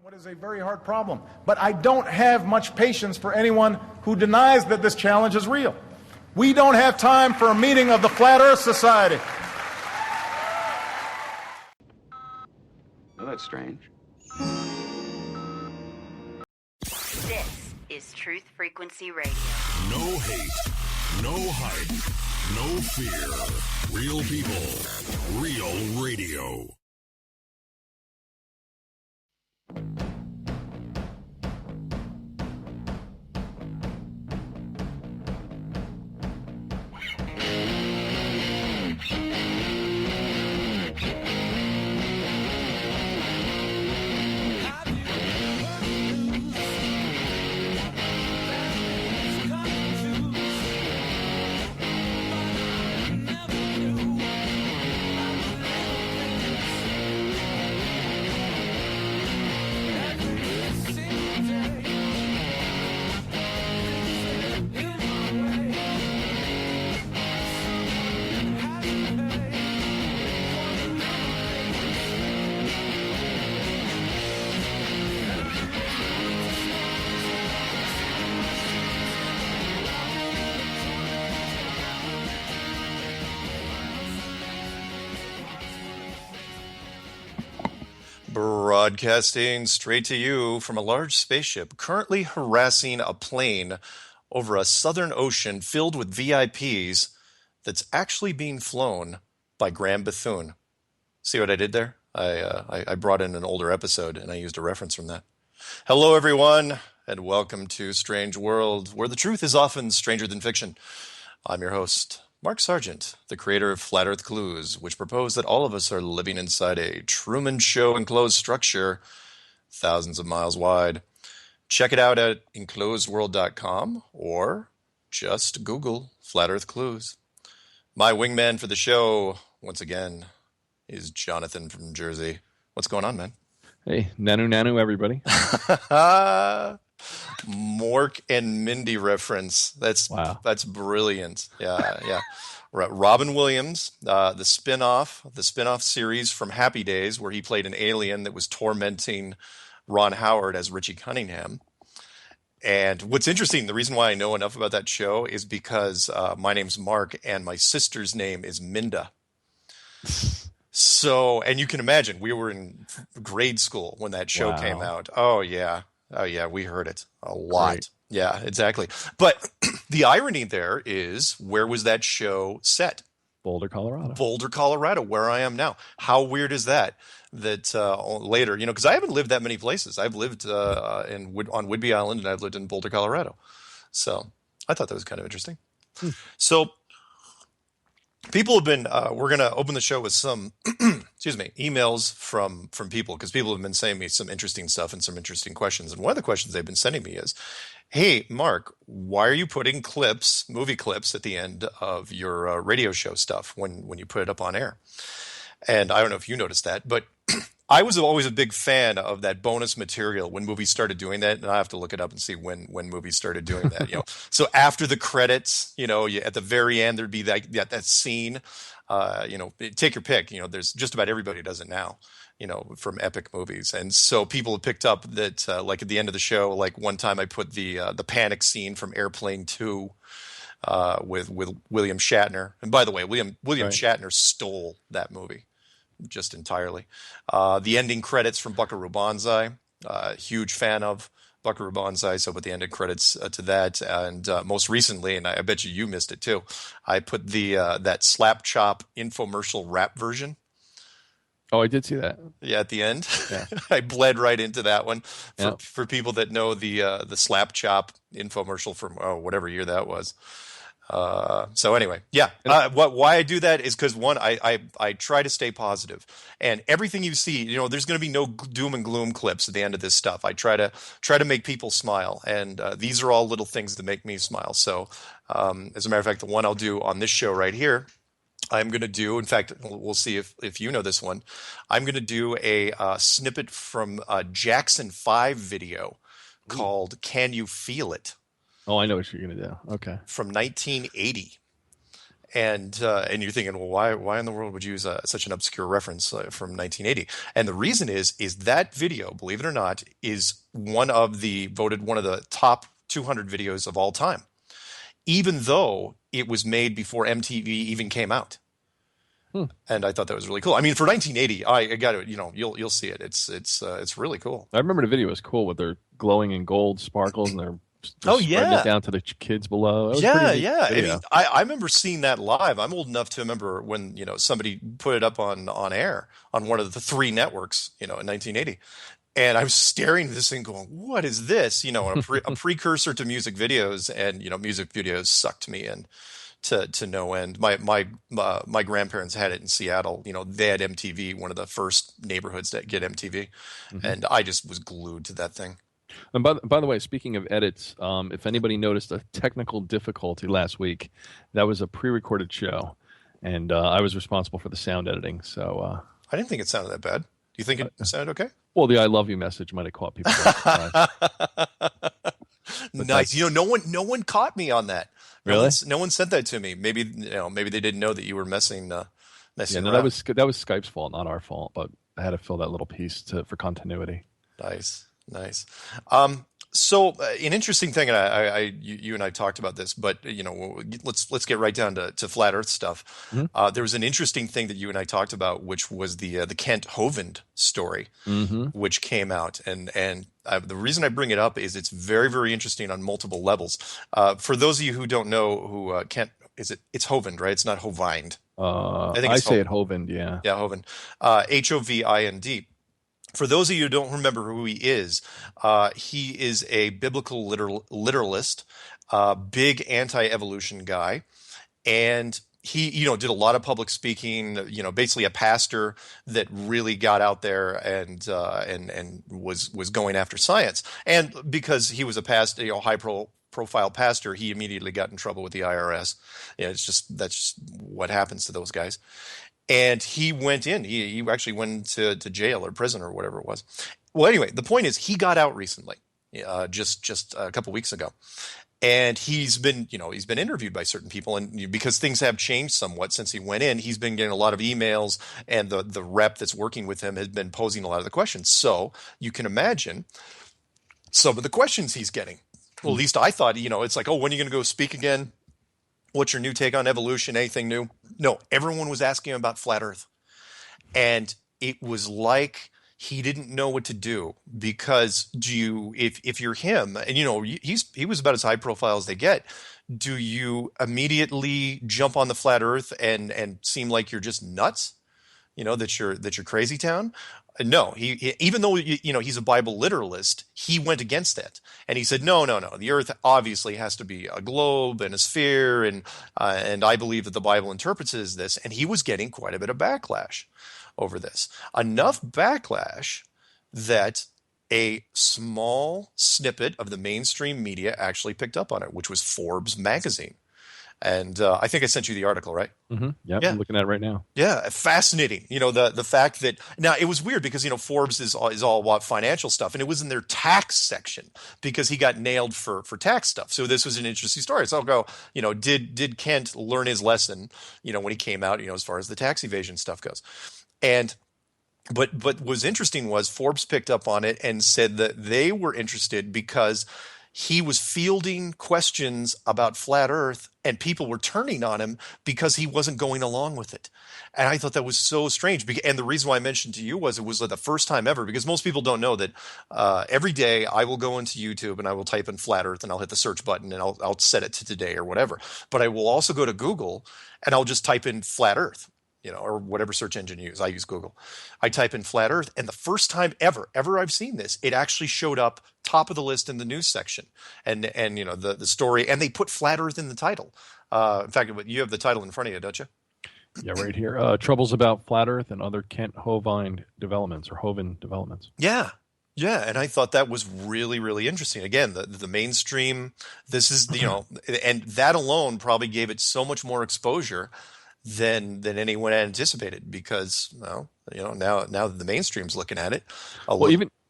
What is a very hard problem, but I don't have much patience for anyone who denies that this challenge is real. We don't have time for a meeting of the Flat Earth Society. Well, that's strange. This is Truth Frequency Radio. No hate, no hype, no fear. Real people, real radio. Broadcasting straight to you from a large spaceship currently harassing a plane over a southern ocean filled with VIPs that's actually being flown by Graham Bethune. See what I did there? I brought in an older episode and I used a reference from that. Hello, everyone, and welcome to Strange World, where the truth is often stranger than fiction. I'm your host, Mark Sargent, the creator of Flat Earth Clues, which propose that all of us are living inside a Truman Show enclosed structure thousands of miles wide. Check it out at enclosedworld.com or just Google Flat Earth Clues. My wingman for the show, once again, is Jonathan from Jersey. What's going on, man? Hey, nanu, everybody. Mork and Mindy reference. That's brilliant. Yeah. Robin Williams, the spin-off series from Happy Days, where he played an alien that was tormenting Ron Howard as Richie Cunningham. And what's interesting, the reason why I know enough about that show is because my name's Mark and my sister's name is Minda. So, and you can imagine, we were in grade school when that show came out. Oh yeah, we heard it a lot. Right. Yeah, exactly. But the irony there is, where was that show set? Boulder, Colorado, where I am now. How weird is that? That later, because I haven't lived that many places. I've lived on Whidbey Island, and I've lived in Boulder, Colorado. So I thought that was kind of interesting. So people have been, we're going to open the show with some, emails from people, because people have been sending me some interesting stuff and some interesting questions. And one of the questions they've been sending me is, hey, Mark, why are you putting movie clips at the end of your radio show stuff when you put it up on air? And I don't know if you noticed that, but I was always a big fan of that bonus material when movies started doing that, and I have to look it up and see when movies started doing that. So after the credits, at the very end there'd be that scene. Take your pick. There's just about everybody does it now. From epic movies, and so people have picked up that. Like at the end of the show, like one time I put the panic scene from Airplane 2 with William Shatner. And by the way, William Shatner stole that movie. Just entirely. The ending credits from Buckaroo Banzai, huge fan of Buckaroo Banzai, so put the ending credits to that. And most recently, and I bet you missed it too, I put that Slap Chop infomercial rap version. Oh, I did see that. Yeah, at the end. Yeah. I bled right into that one. For people that know the Slap Chop infomercial from whatever year that was. So anyway, yeah. Why I do that is because one, I try to stay positive, and everything you see, there's going to be no doom and gloom clips at the end of this stuff. I try to make people smile, and these are all little things that make me smile. So, as a matter of fact, the one I'll do on this show right here, I'm going to do. In fact, we'll see if you know this one. I'm going to do a snippet from a Jackson 5 video called "Can You Feel It?" Oh, I know what you're going to do. Okay. From 1980. And you're thinking, well, why in the world would you use such an obscure reference from 1980? And the reason is that video, believe it or not, is voted one of the top 200 videos of all time, even though it was made before MTV even came out. And I thought that was really cool. I mean, for 1980, I got to, you'll see it. It's really cool. I remember the video was cool with their glowing in gold sparkles and they're spreading it down to the kids below. I mean, I remember seeing that live. I'm old enough to remember when somebody put it up on air on one of the 3 networks, in 1980. And I was staring at this thing going, what is this? A precursor to music videos, and, music videos sucked me in to no end. My grandparents had it in Seattle. They had MTV, one of the first neighborhoods that get MTV. And I just was glued to that thing. And by the way, speaking of edits, if anybody noticed a technical difficulty last week, that was a pre-recorded show. And I was responsible for the sound editing. So I didn't think it sounded that bad. Do you think it sounded okay? Well, the I love you message might have caught people by surprise. Nice. No one caught me on that. Really? No one sent that to me. Maybe maybe they didn't know that you were messing around. That was Skype's fault, not our fault. But I had to fill that little piece for continuity. Nice. So an interesting thing, and you and I talked about this, but let's get right down to flat Earth stuff. Mm-hmm. There was an interesting thing that you and I talked about, which was the Kent Hovind story, which came out, and the reason I bring it up is it's very, very interesting on multiple levels. For those of you who don't know who Kent is, it's Hovind, right? It's not Hovind. I say it Hovind, yeah. Yeah, Hovind. Hovind. For those of you who don't remember who he is a biblical literalist, big anti-evolution guy, and he, did a lot of public speaking. Basically a pastor that really got out there and was going after science. And because he was a pastor, high-profile pastor, he immediately got in trouble with the IRS. That's just what happens to those guys. And he went in. He actually went to jail or prison or whatever it was. Well, anyway, the point is he got out recently, just a couple weeks ago, and he's been interviewed by certain people, and because things have changed somewhat since he went in, he's been getting a lot of emails, and the rep that's working with him has been posing a lot of the questions. So you can imagine some of the questions he's getting. Well, at least I thought, it's like, oh, when are you going to go speak again? What's your new take on evolution? Anything new? No, everyone was asking him about flat Earth. And it was like he didn't know what to do, because if you're him, and he was about as high profile as they get, do you immediately jump on the flat Earth and seem like you're just nuts? That you're crazy town? No, he even though he's a Bible literalist, he went against that, and he said, no, the Earth obviously has to be a globe and a sphere, and I believe that the Bible interprets it as this, and he was getting quite a bit of backlash over this, enough backlash that a small snippet of the mainstream media actually picked up on it, which was Forbes magazine. And I think I sent you the article, right? Mm-hmm. Yep, yeah, I'm looking at it right now. Yeah, fascinating. The fact that now it was weird because Forbes is all about financial stuff, and it was in their tax section because he got nailed for tax stuff. So this was an interesting story. So I'll go, did Kent learn his lesson? When he came out, as far as the tax evasion stuff goes, and. But what was interesting was Forbes picked up on it and said that they were interested because he was fielding questions about flat Earth, and people were turning on him because he wasn't going along with it. And I thought that was so strange. And the reason why I mentioned to you was it was the first time ever, because most people don't know that every day I will go into YouTube and I will type in flat Earth and I'll hit the search button and I'll set it to today or whatever. But I will also go to Google and I'll just type in flat Earth. Or whatever search engine you use. I use Google. I type in flat Earth, and the first time ever I've seen this, it actually showed up top of the list in the news section, and the story, and they put flat Earth in the title. In fact, you have the title in front of you, don't you? Yeah, right here. Troubles about flat Earth and other Kent Hovind developments, or Hovind developments. Yeah. Yeah, and I thought that was really, really interesting. Again, the mainstream. This is and that alone probably gave it so much more exposure than anyone anticipated, because now that the mainstream's looking at it.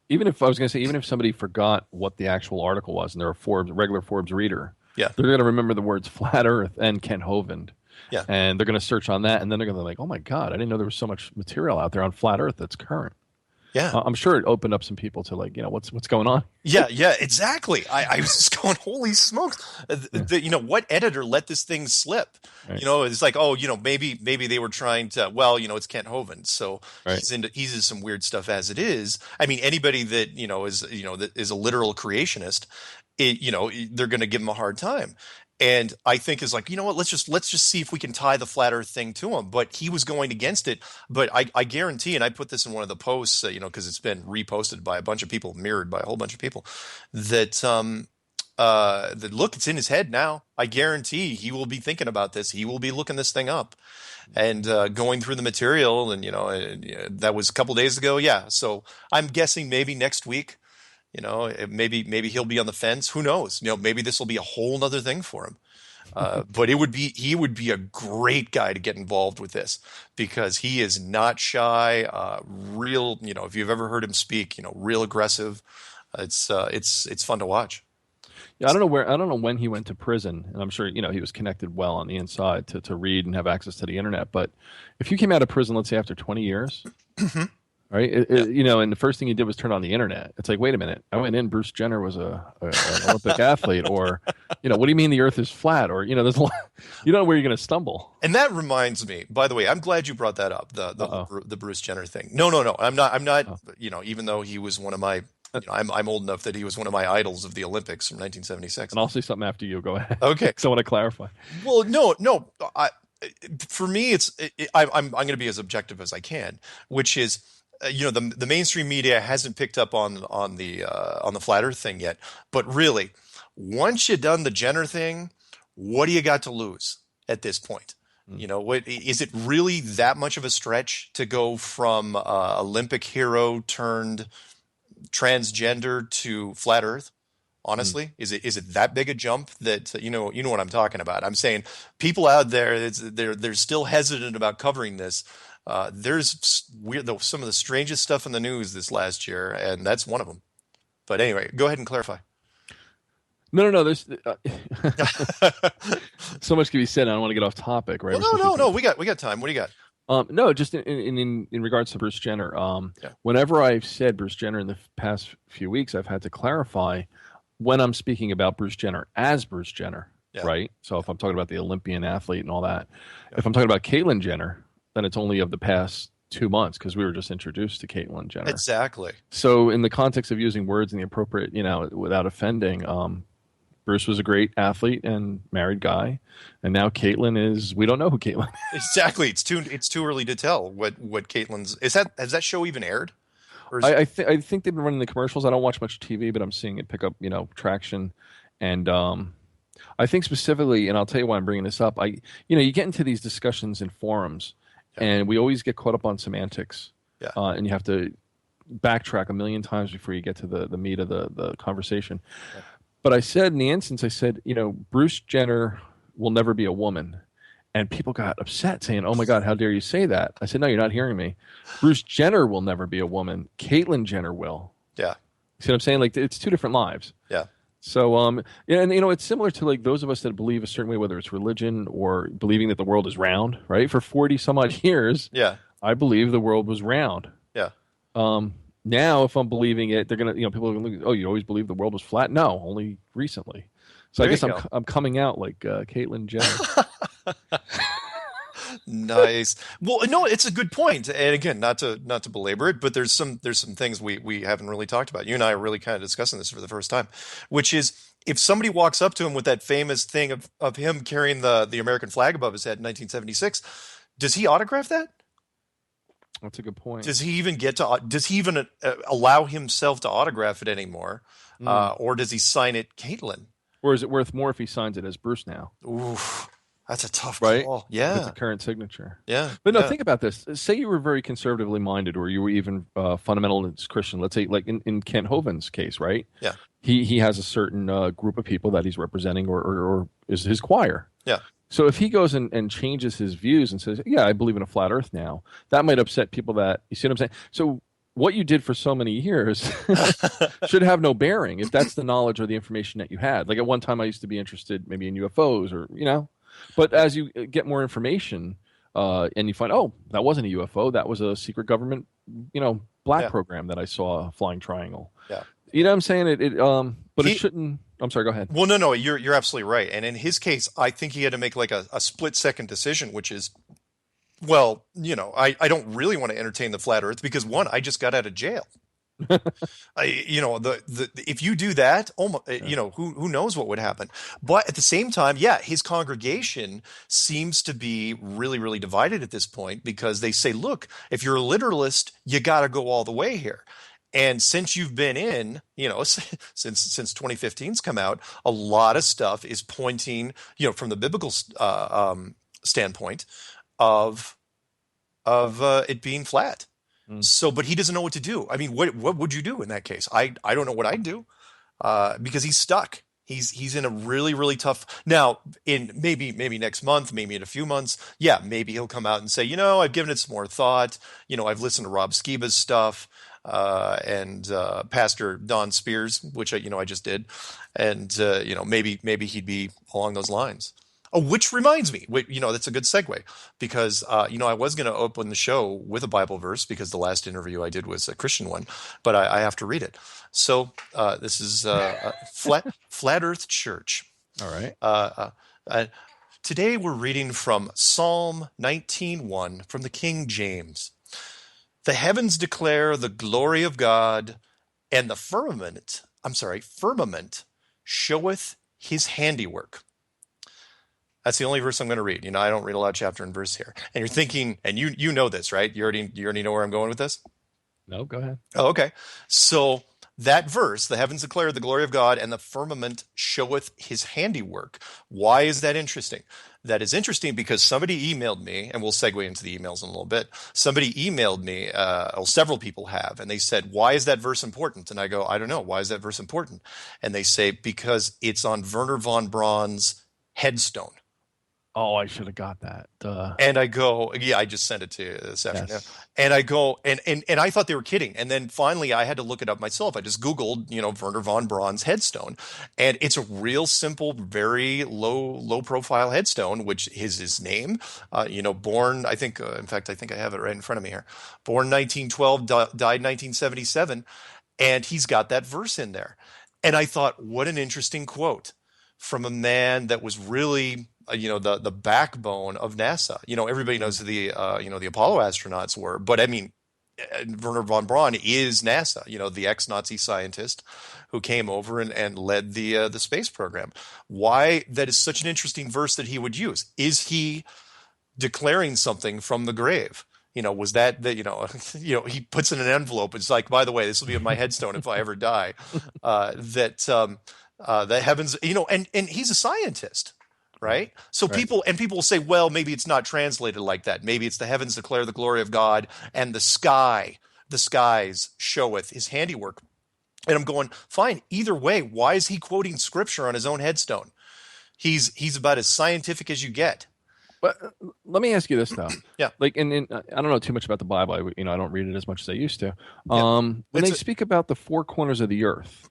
Even if somebody forgot what the actual article was and they're a regular Forbes reader, yeah, they're going to remember the words flat Earth and Kent Hovind. Yeah. And they're going to search on that, and then they're going to be like, oh my God, I didn't know there was so much material out there on flat Earth that's current. Yeah. I'm sure it opened up some people to like, what's going on? Yeah, exactly. I was just going, holy smokes! What editor let this thing slip? Right. It's like, maybe they were trying to. Well, it's Kent Hovind, so Right. he's into some weird stuff as it is. I mean, anybody that that is a literal creationist, they're going to give him a hard time. And I think is like, let's just see if we can tie the flat Earth thing to him. But he was going against it. But I guarantee, and I put this in one of the posts, because it's been reposted by a bunch of people, mirrored by a whole bunch of people, that look, it's in his head now. I guarantee he will be thinking about this. He will be looking this thing up and going through the material. And that was a couple days ago. Yeah. So I'm guessing maybe next week. Maybe he'll be on the fence. Who knows? Maybe this will be a whole nother thing for him. But he would be a great guy to get involved with this because he is not shy. Real, if you've ever heard him speak, real aggressive. It's fun to watch. Yeah, I don't know when he went to prison, and I'm sure he was connected well on the inside to read and have access to the internet. But if you came out of prison, let's say after 20 years. Right, and the first thing he did was turn on the internet. It's like, wait a minute, I went in. Bruce Jenner was an Olympic athlete, or what do you mean the Earth is flat? Or there's a lot, you don't know where you're going to stumble. And that reminds me, by the way, I'm glad you brought that up. The Bruce Jenner thing. No, I'm not. Even though he was one of my, I'm old enough that he was one of my idols of the Olympics from 1976. And I'll say something after you. Go ahead. Okay, so I want to clarify. Well, no, for me, I'm going to be as objective as I can, which is. The mainstream media hasn't picked up on the flat Earth thing yet. But really, once you've done the Jenner thing, what do you got to lose at this point? What is it really that much of a stretch to go from Olympic hero turned transgender to flat Earth? Honestly, is it that big a jump that you know what I'm talking about? I'm saying people out there they're still hesitant about covering this. There's some of the strangest stuff in the news this last year, and that's one of them. But anyway, go ahead and clarify. No. There's so much can be said. I don't want to get off topic, right? Well, no. We got time. What do you got? No, just in regards to Bruce Jenner. Whenever I've said Bruce Jenner in the past few weeks, I've had to clarify when I'm speaking about Bruce Jenner as Bruce Jenner, right? So if I'm talking about the Olympian athlete and all that, if I'm talking about Caitlyn Jenner, then it's only of the past 2 months because we were just introduced to Caitlyn Jenner. Exactly. So in the context of using words in the appropriate, without offending, Bruce was a great athlete and married guy, and now Caitlyn is. We don't know who Caitlyn is. Exactly. It's too early to tell what Caitlyn's is. Has that show even aired? I think they've been running the commercials. I don't watch much TV, but I'm seeing it pick up traction, and I think specifically, and I'll tell you why I'm bringing this up. You get into these discussions in forums. And we always get caught up on semantics, and you have to backtrack a million times before you get to the meat of the conversation. Yeah. But I said in the instance, Bruce Jenner will never be a woman. And people got upset saying, oh, my God, how dare you say that? I said, no, you're not hearing me. Bruce Jenner will never be a woman. Caitlyn Jenner will. Yeah. See what I'm saying? Like, it's two different lives. Yeah. So, and it's similar to like those of us that believe a certain way, whether it's religion or believing that the world is round, right? For 40 some odd years, I believe the world was round. Yeah. Now, if I'm believing it, they're gonna, people are gonna look, oh, you always believed the world was flat? No, only recently. So I guess I'm coming out like Caitlyn Jenner. Nice. Well, no, it's a good point. And again, not to belabor it, but there's some things we haven't really talked about. You and I are really kind of discussing this for the first time, which is if somebody walks up to him with that famous thing of him carrying the American flag above his head in 1976, does he autograph that? That's a good point. Does he even allow himself to autograph it anymore? Or does he sign it Caitlyn? Or is it worth more if he signs it as Bruce now? Oof. That's a tough right? call. Yeah. With the current signature. Yeah. But no, think about this. Say you were very conservatively minded or you were even fundamentalist Christian. Let's say like in Kent Hovind's case, right? Yeah. He has a certain group of people that he's representing or is his choir. Yeah. So if he goes and changes his views and says, yeah, I believe in a flat earth now, that might upset people that, you see what I'm saying? So what you did for so many years should have no bearing if that's the knowledge or the information that you had. Like at one time I used to be interested maybe in UFOs or, But as you get more information, and you find, oh, that wasn't a UFO, that was a secret government, black program that I saw, a flying triangle. Yeah. You know what I'm saying? It shouldn't. I'm sorry. Go ahead. Well, no, you're absolutely right. And in his case, I think he had to make like a split-second decision, which is, well, I don't really want to entertain the flat Earth because one, I just got out of jail. If you do that, who knows what would happen? But at the same time, his congregation seems to be really, really divided at this point because they say, look, if you're a literalist, you got to go all the way here. And since you've been in, since 2015's come out, a lot of stuff is pointing, from the biblical standpoint of it being flat. So, but he doesn't know what to do. I mean, what would you do in that case? I don't know what I'd do because he's stuck. He's in a really, really tough. Now, in maybe next month, maybe in a few months, maybe he'll come out and say, I've given it some more thought. I've listened to Rob Skiba's stuff. And Pastor Don Spears, which I just did, and maybe he'd be along those lines. Oh, which reminds me, that's a good segue because I was going to open the show with a Bible verse because the last interview I did was a Christian one, but I have to read it. So this is Flat Earth Church. All right. Today we're reading from Psalm 19:1 from the King James. The heavens declare the glory of God, and the firmament showeth his handiwork. That's the only verse I'm going to read. I don't read a lot of chapter and verse here. And you're thinking, and you know this, right? You already know where I'm going with this? No, go ahead. Oh, okay. So that verse, the heavens declare the glory of God, and the firmament showeth his handiwork. Why is that interesting? That is interesting because somebody emailed me, and we'll segue into the emails in a little bit. Somebody emailed me, several people have, and they said, why is that verse important? And I go, I don't know. Why is that verse important? And they say, because it's on Wernher von Braun's headstone. Oh, I should have got that. And I go, I just sent it to you this afternoon. Yes. And I go, and I thought they were kidding. And then finally I had to look it up myself. I just Googled, Wernher von Braun's headstone. And it's a real simple, very low profile headstone, which is his name. Born, I think I have it right in front of me here. Born 1912, died 1977. And he's got that verse in there. And I thought, what an interesting quote from a man that was really the backbone of NASA. Everybody knows who the Apollo astronauts were, but I mean, Wernher von Braun is NASA, the ex-Nazi scientist who came over and led the space program. Why that is such an interesting verse that he would use? Is he declaring something from the grave? Was that he puts in an envelope. It's like, by the way, this will be on my headstone if I ever die. The heavens, and he's a scientist. Right. So right. people will say, well, maybe it's not translated like that. Maybe it's the heavens declare the glory of God and the skies showeth his handiwork. And I'm going, fine. Either way, why is he quoting scripture on his own headstone? He's about as scientific as you get. But let me ask you this though. Yeah. Like, and I don't know too much about the Bible. I don't read it as much as I used to. When they speak about the four corners of the earth.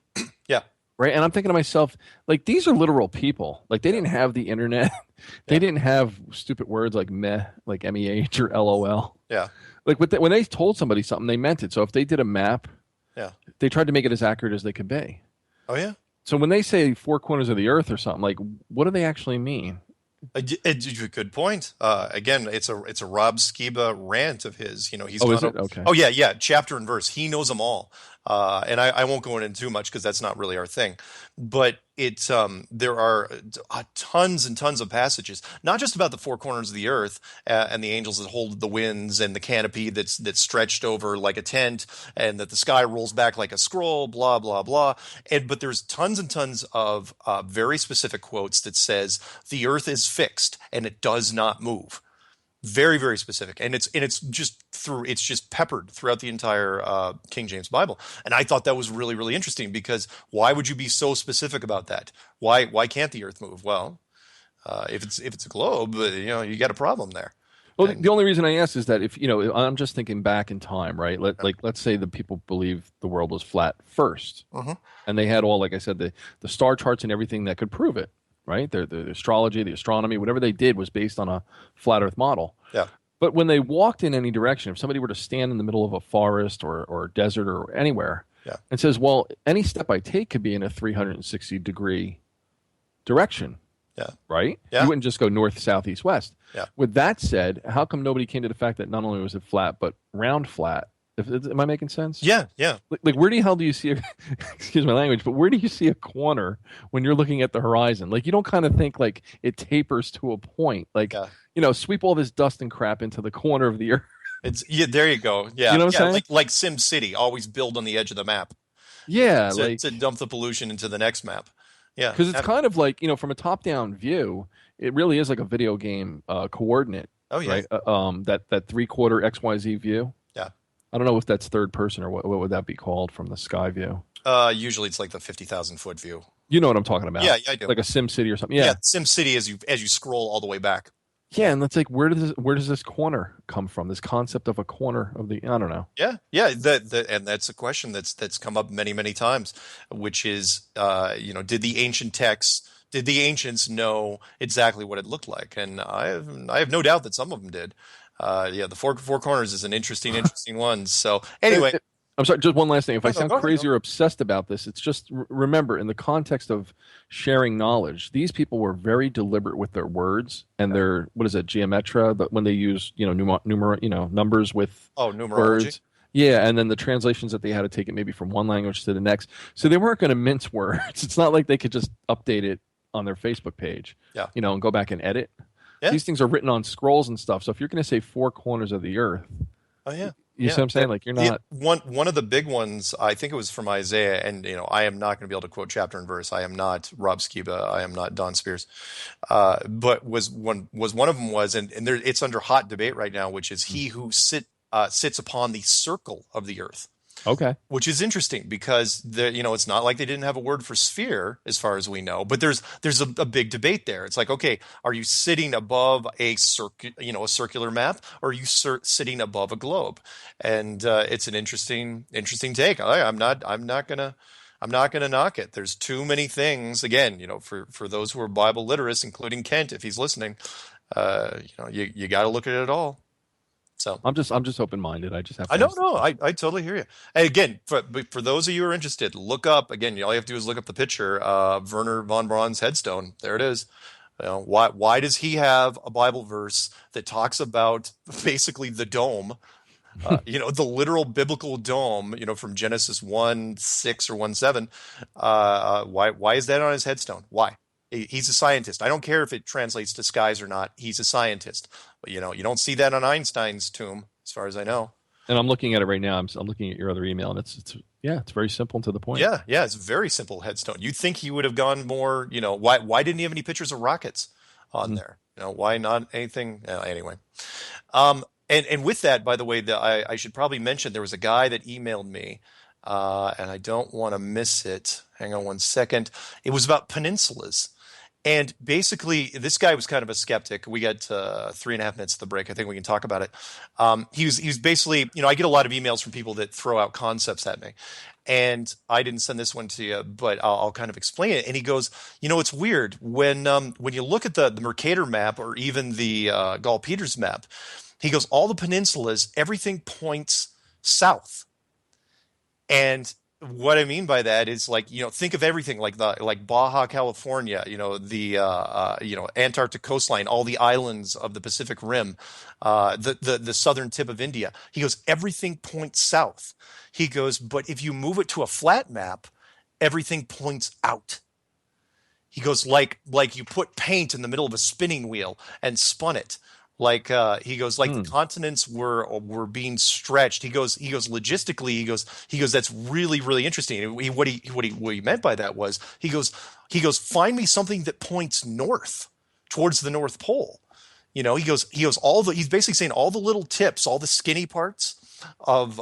Yeah. Right. And I'm thinking to myself, like, these are literal people. Like, they didn't have the internet. They didn't have stupid words like meh, like MEH or LOL. Yeah. Like, when they told somebody something, they meant it. So if they did a map, they tried to make it as accurate as they could be. Oh, yeah. So when they say four corners of the earth or something, like, what do they actually mean? A good point. Again, it's a Rob Skiba rant of his. He's is it? Okay. Oh yeah, chapter and verse. He knows them all. And I won't go into too much because that's not really our thing. But there are tons and tons of passages, not just about the four corners of the earth and the angels that hold the winds and the canopy that's stretched over like a tent and that the sky rolls back like a scroll, blah, blah, blah. But there's tons and tons of very specific quotes that says the earth is fixed and it does not move. Very, very specific, and it's just peppered throughout the entire King James Bible. And I thought that was really, really interesting because why would you be so specific about that? Why can't the Earth move? Well, if it's a globe, you got a problem there. Well, the only reason I ask is that if I'm just thinking back in time, right? Let's say the people believe the world was flat first, and they had all, like I said, the star charts and everything that could prove it. right? The astrology, the astronomy, whatever they did was based on a flat Earth model. Yeah. But when they walked in any direction, if somebody were to stand in the middle of a forest or a desert or anywhere, Yeah. and says, well, any step I take could be in a 360-degree direction, Yeah. right? Yeah. You wouldn't just go north, south, east, west. Yeah. With that said, how come nobody came to the fact that not only was it flat, but round flat? Am I making sense? Yeah. Yeah. Like where the hell do you see excuse my language, but where do you see a corner when you're looking at the horizon? Like, you don't kind of think like it tapers to a point. Like, sweep all this dust and crap into the corner of the earth. There you go. Yeah. You know what I'm saying? Like Sim City, always build on the edge of the map. Yeah. To dump the pollution into the next map. Yeah. Because it's kind of like, from a top-down view, it really is like a video game coordinate. Oh, yeah. Right? That three-quarter XYZ view. Yeah. I don't know if that's third person or what would that be called from the sky view. Usually it's like the 50,000 foot view. You know what I'm talking about? Yeah, I do. Like a Sim City or something. Yeah. Sim City as you scroll all the way back. Yeah, and that's like where does this corner come from? This concept of a corner of the I don't know. Yeah. And that's a question that's come up many, many times, which is did the ancients know exactly what it looked like? And I have no doubt that some of them did. The four corners is an interesting one. So anyway, I'm sorry, just one last thing. If I No, sound go ahead, crazy or obsessed about this, it's just remember, in the context of sharing knowledge, these people were very deliberate with their words and their geometra, when they use numbers with numerology. words. Yeah, and then the translations that they had to take it maybe from one language to the next. So they weren't going to mince words. It's not like they could just update it on their Facebook page. Yeah. And go back and edit. Yeah. These things are written on scrolls and stuff. So if you're going to say four corners of the earth, oh yeah. You see what I'm saying? Like, you're not one of the big ones. I think it was from Isaiah, and I am not going to be able to quote chapter and verse. I am not Rob Skiba. I am not Don Spears. But one of them was, and there, it's under hot debate right now, which is he who sits upon the circle of the earth. Okay. Which is interesting because it's not like they didn't have a word for sphere as far as we know, but there's a big debate there. It's like, okay, are you sitting above a circular map, or are you sitting above a globe? And it's an interesting take. I'm not gonna knock it. There's too many things. Again, for those who are Bible literate, including Kent, if he's listening, you got to look at it all. So I'm just open-minded. I just have to I don't know. I totally hear you. And again, for those of you who are interested, look up again. All you have to do is look up the picture. Werner von Braun's headstone. There it is. Why does he have a Bible verse that talks about basically the dome? The literal biblical dome. From Genesis 1:6 or 1:7. Why is that on his headstone? Why? He's a scientist. I don't care if it translates to skies or not. He's a scientist. But, you don't see that on Einstein's tomb, as far as I know. And I'm looking at it right now. I'm looking at your other email, and it's very simple and to the point. Yeah, it's a very simple headstone. You'd think he would have gone more. Why didn't he have any pictures of rockets on there? Why not anything? Anyway. And with that, by the way, I should probably mention there was a guy that emailed me, and I don't want to miss it. Hang on one second. It was about peninsulas. And basically, this guy was kind of a skeptic. We got 3.5 minutes to the break. I think we can talk about it. He was basically, I get a lot of emails from people that throw out concepts at me. And I didn't send this one to you, but I'll kind of explain it. And he goes, it's weird. When you look at the Mercator map or even the Gall Peters map, he goes, all the peninsulas, everything points south. And what I mean by that is, like, think of everything like Baja California, the Antarctic coastline, all the islands of the Pacific Rim, the southern tip of India. He goes, everything points south. He goes, but if you move it to a flat map, everything points out. He goes, like you put paint in the middle of a spinning wheel and spun it. Like he goes, like the continents were being stretched. He goes logistically. He goes. That's really, really interesting. And what he meant by that was he goes. Find me something that points north towards the North Pole. He goes. He's basically saying all the little tips, all the skinny parts of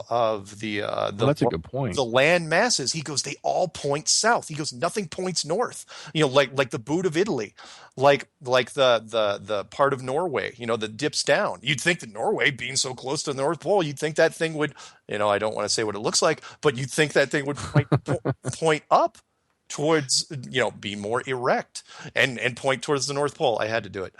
the that's a good point. The land masses. He goes, they all point south. He goes, nothing points north. Like the boot of Italy, like the part of Norway, that dips down. You'd think that Norway, being so close to the North Pole, you'd think that thing would, I don't want to say what it looks like, but you'd think that thing would point up. towards, be more erect and point towards the North Pole. I had to do it.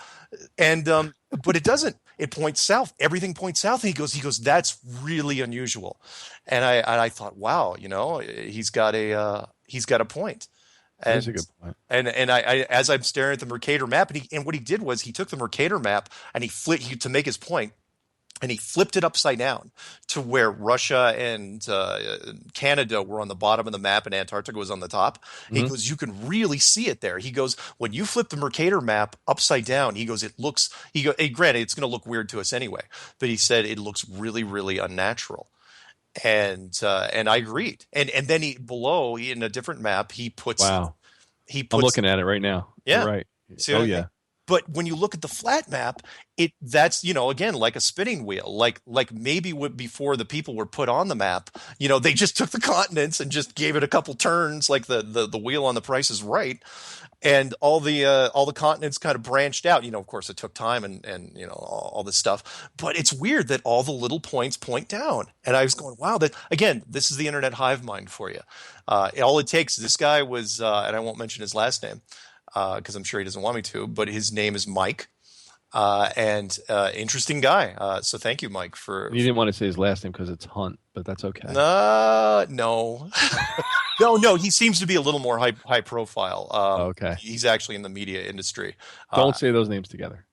And but it doesn't. It points south. Everything points south. And he goes, that's really unusual. And I thought, wow, he's got a point. And, That's a good point. And I as I'm staring at the Mercator map, and what he did was he took the Mercator map and to make his point, and he flipped it upside down to where Russia and Canada were on the bottom of the map and Antarctica was on the top. Mm-hmm. He goes, you can really see it there. He goes, when you flip the Mercator map upside down, he goes, granted, it's going to look weird to us anyway, but he said it looks really, really unnatural. And I agreed. And then below in a different map, he puts. Wow. I'm looking at it right now. Yeah. You're right. See oh yeah. But when you look at the flat map, that's again like a spinning wheel, like maybe before the people were put on the map, they just took the continents and just gave it a couple turns, like the wheel on The Price is Right, and all the continents kind of branched out. Of course, it took time and all this stuff, but it's weird that all the little points point down. And I was going, wow, that again, this is the internet hive mind for you. All it takes. This guy was, and I won't mention his last name, because I'm sure he doesn't want me to, but his name is Mike, and interesting guy. So thank you, Mike, for. You didn't want to say his last name because it's Hunt, but that's okay. No, no. He seems to be a little more high profile. Okay. He's actually in the media industry. Don't say those names together.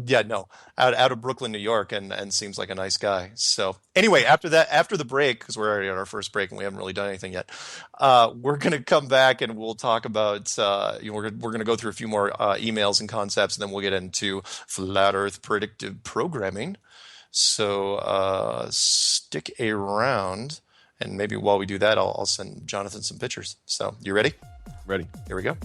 Yeah, no, out of Brooklyn, New York, and seems like a nice guy. So anyway, after the break, because we're already on our first break and we haven't really done anything yet, we're going to come back and we'll talk about, we're going to go through a few more emails and concepts, and then we'll get into flat Earth predictive programming. So stick around, and maybe while we do that, I'll send Jonathan some pictures. So you ready? Ready. Here we go.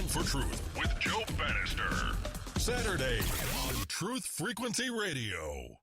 For Truth with Joe Bannister. Saturday on Truth Frequency Radio.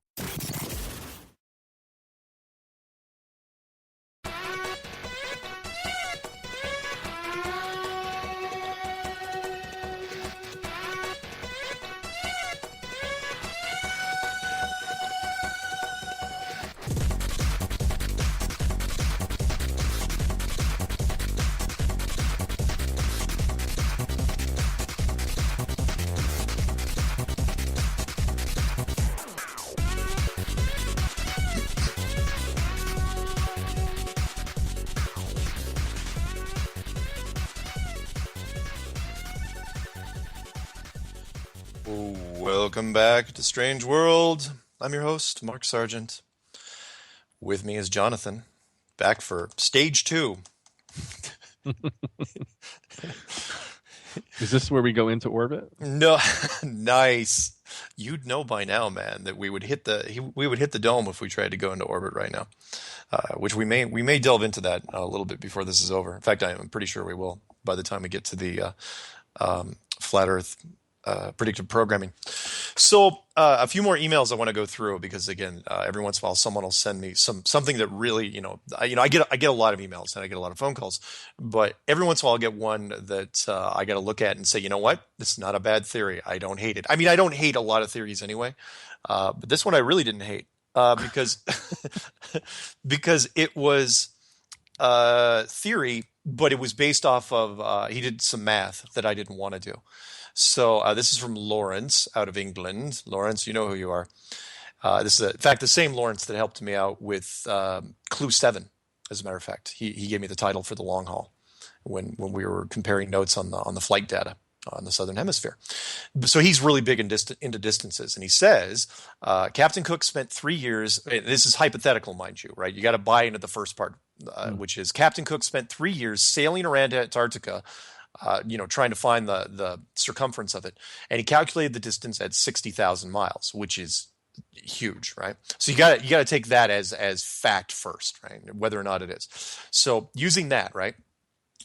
Welcome back to Strange World. I'm your host, Mark Sargent. With me is Jonathan, back for stage 2. Is this where we go into orbit? No, nice. You'd know by now, man, that we would hit the dome if we tried to go into orbit right now. Which we may delve into that a little bit before this is over. In fact, I'm pretty sure we will by the time we get to the flat Earth predictive programming. So a few more emails I want to go through, because again, every once in a while someone will send me something that really, I get a lot of emails and I get a lot of phone calls, but every once in a while I'll get one that I got to look at and say, you know what, this is not a bad theory. I don't hate it. I mean, I don't hate a lot of theories anyway, but this one I really didn't hate because because it was theory, but it was based off of he did some math that I didn't want to do. So this is from Lawrence out of England. Lawrence, you know who you are. This is, in fact, the same Lawrence that helped me out with Clue 7, as a matter of fact. He gave me the title for the long haul when we were comparing notes on the flight data on the Southern Hemisphere. So he's really big into distances. And he says, Captain Cook spent 3 years, this is hypothetical, mind you, right? You got to buy into the first part, which is Captain Cook spent 3 years sailing around Antarctica, trying to find the circumference of it. And he calculated the distance at 60,000 miles, which is huge, right? So you got to take that as fact first, right? Whether or not it is. So using that, right?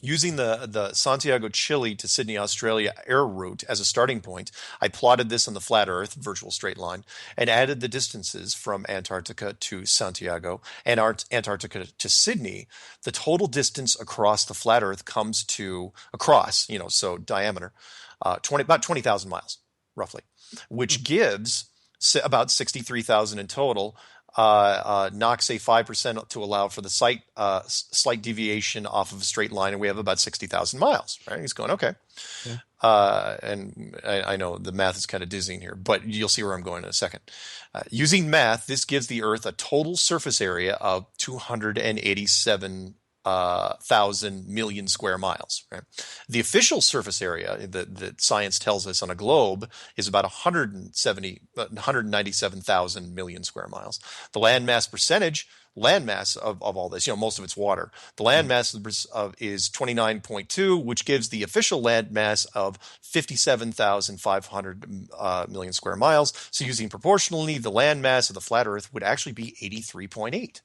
Using the Santiago, Chile to Sydney, Australia air route as a starting point, I plotted this on the flat Earth virtual straight line and added the distances from Antarctica to Santiago and Antarctica to Sydney. The total distance across the flat Earth comes to so diameter, about 20,000 miles roughly, which gives about 63,000 in total. Knocks a 5% to allow for the slight deviation off of a straight line, and we have about 60,000 miles. Right? He's going, okay. Yeah. And I know the math is kind of dizzying here, but you'll see where I'm going in a second. Using math, this gives the Earth a total surface area of 287,000 million square miles. Right? The official surface area that science tells us on a globe is about 197,000 million square miles. The landmass of all this, most of it's water. The landmass is 29.2, which gives the official landmass of 57,500 million square miles. So using proportionally, the landmass of the flat Earth would actually be 83.8.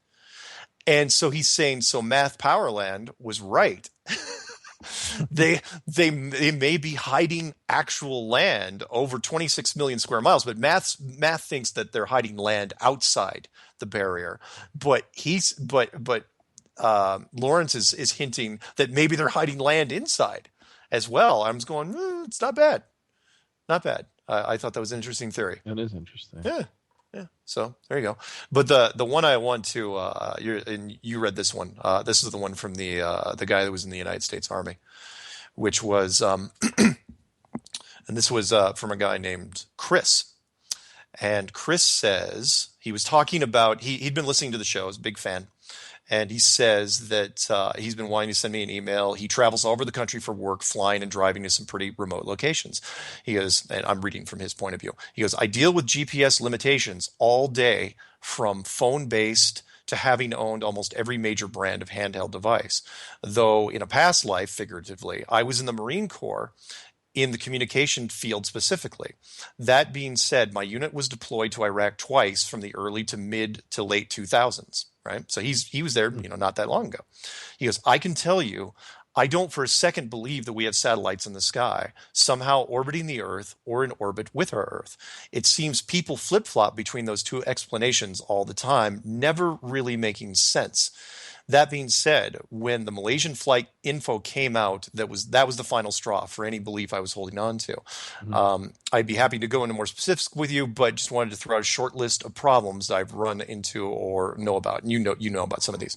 And so he's saying, so Math Powerland was right. they may be hiding actual land over 26 million square miles, but math thinks that they're hiding land outside the barrier. But Lawrence is hinting that maybe they're hiding land inside as well. I was going, it's not bad, not bad. I thought that was an interesting theory. That is interesting. Yeah. Yeah, so there you go. But the one I want to you read this one. This is the one from the guy that was in the United States Army, which was and this was from a guy named Chris. And Chris says he was talking about he'd been listening to the show, was a big fan. And he says that he's been wanting to send me an email. He travels all over the country for work, flying and driving to some pretty remote locations. He goes, and I'm reading from his point of view. He goes, I deal with GPS limitations all day, from phone-based to having owned almost every major brand of handheld device. Though in a past life, figuratively, I was in the Marine Corps in the communication field specifically. That being said, my unit was deployed to Iraq twice from the early to mid to late 2000s. Right? So he was there, not that long ago. He goes, I can tell you, I don't for a second believe that we have satellites in the sky, somehow orbiting the Earth or in orbit with our Earth. It seems people flip-flop between those two explanations all the time, never really making sense. That being said, when the Malaysian flight info came out, that was the final straw for any belief I was holding on to. Mm-hmm. I'd be happy to go into more specifics with you, but just wanted to throw out a short list of problems that I've run into or know about. And you know about some of these.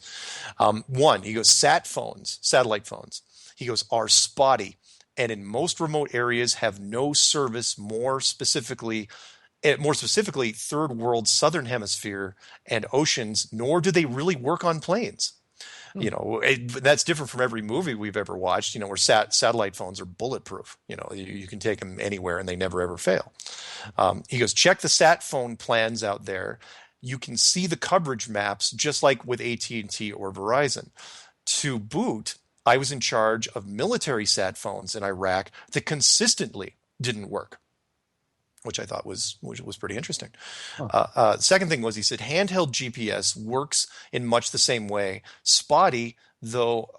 One, he goes, satellite phones. He goes, are spotty, and in most remote areas have no service. More specifically, third world, southern hemisphere, and oceans. Nor do they really work on planes. That's different from every movie we've ever watched, where satellite phones are bulletproof. You can take them anywhere and they never, ever fail. He goes, check the sat phone plans out there. You can see the coverage maps just like with AT&T or Verizon. To boot, I was in charge of military sat phones in Iraq that consistently didn't work, which I thought was pretty interesting. Huh. Second thing was, he said, handheld GPS works in much the same way. Spotty, though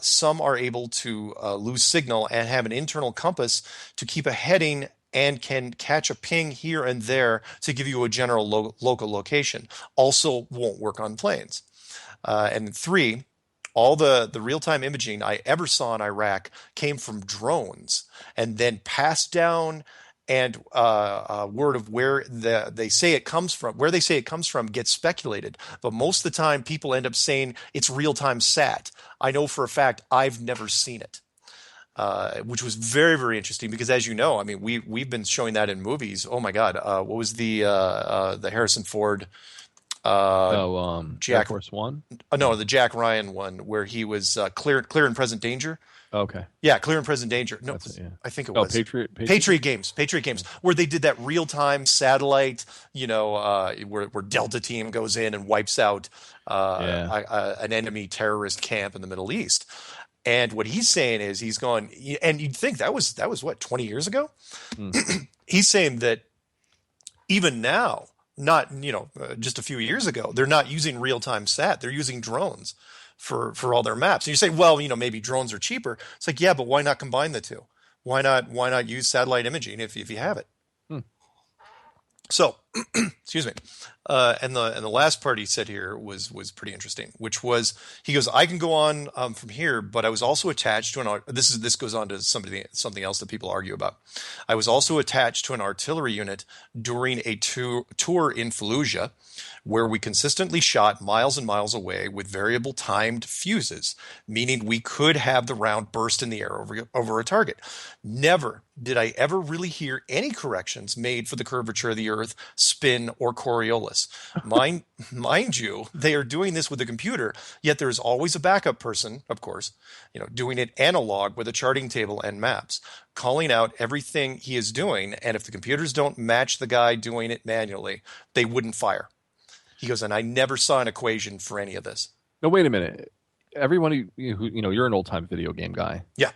some are able to lose signal and have an internal compass to keep a heading and can catch a ping here and there to give you a general local location. Also won't work on planes. And three, all the real-time imaging I ever saw in Iraq came from drones and then passed down, and word of where they say it comes from gets speculated. But most of the time, people end up saying it's real-time sat. I know for a fact I've never seen it, which was very, very interesting because, as you know, I mean, we've been showing that in movies. Oh my God, what was the Harrison Ford? Air Force One? No, the Jack Ryan one where he was clear and present danger. Okay. Yeah, clear and present danger. No, I think it was Patriot Games, where they did that real time satellite. Where Delta Team goes in and wipes out an enemy terrorist camp in the Middle East. And what he's saying is he's going, and you'd think that was what, 20 years ago. He's saying that even now, not just a few years ago, they're not using real time sat. They're using drones for all their maps. And you say, well, maybe drones are cheaper. It's like, yeah, but why not combine the two? Why not use satellite imaging if you have it? So, excuse me. And the last part he said here was pretty interesting, which was, he goes, I can go on from here, but I was also attached to this goes on to something else that people argue about. I was also attached to an artillery unit during a tour in Fallujah, where we consistently shot miles and miles away with variable timed fuses, meaning we could have the round burst in the air over a target. Never did I ever really hear any corrections made for the curvature of the Earth, spin, or Coriolis. Mind you, they are doing this with a computer, yet there is always a backup person, of course, doing it analog with a charting table and maps, calling out everything he is doing, and if the computers don't match the guy doing it manually, they wouldn't fire. He goes, and I never saw an equation for any of this. No, wait a minute. Everyone who you're an old-time video game guy. Yeah.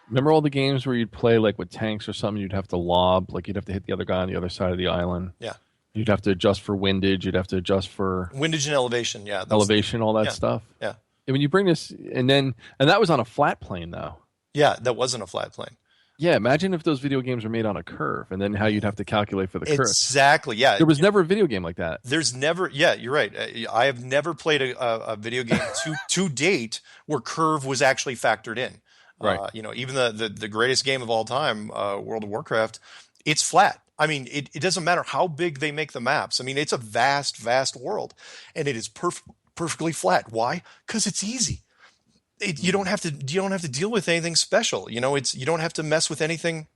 Remember all the games where you'd play like with tanks or something, you'd have to lob, like you'd have to hit the other guy on the other side of the island. Yeah. You'd have to adjust for windage. You'd have to adjust for windage and elevation. Yeah. Elevation, all that stuff. Yeah. And when you bring this, and that was on a flat plane though. Yeah, that wasn't a flat plane. Yeah, imagine if those video games were made on a curve, and then how you'd have to calculate for the curve. Exactly, yeah. There was never a video game like that. There's never, yeah, you're right. I have never played a video game to date where curve was actually factored in. Right. Even the greatest game of all time, World of Warcraft, it's flat. I mean, it doesn't matter how big they make the maps. I mean, it's a vast, vast world, and it is perfectly flat. Why? Because it's easy. You don't have to deal with anything special. You don't have to mess with anything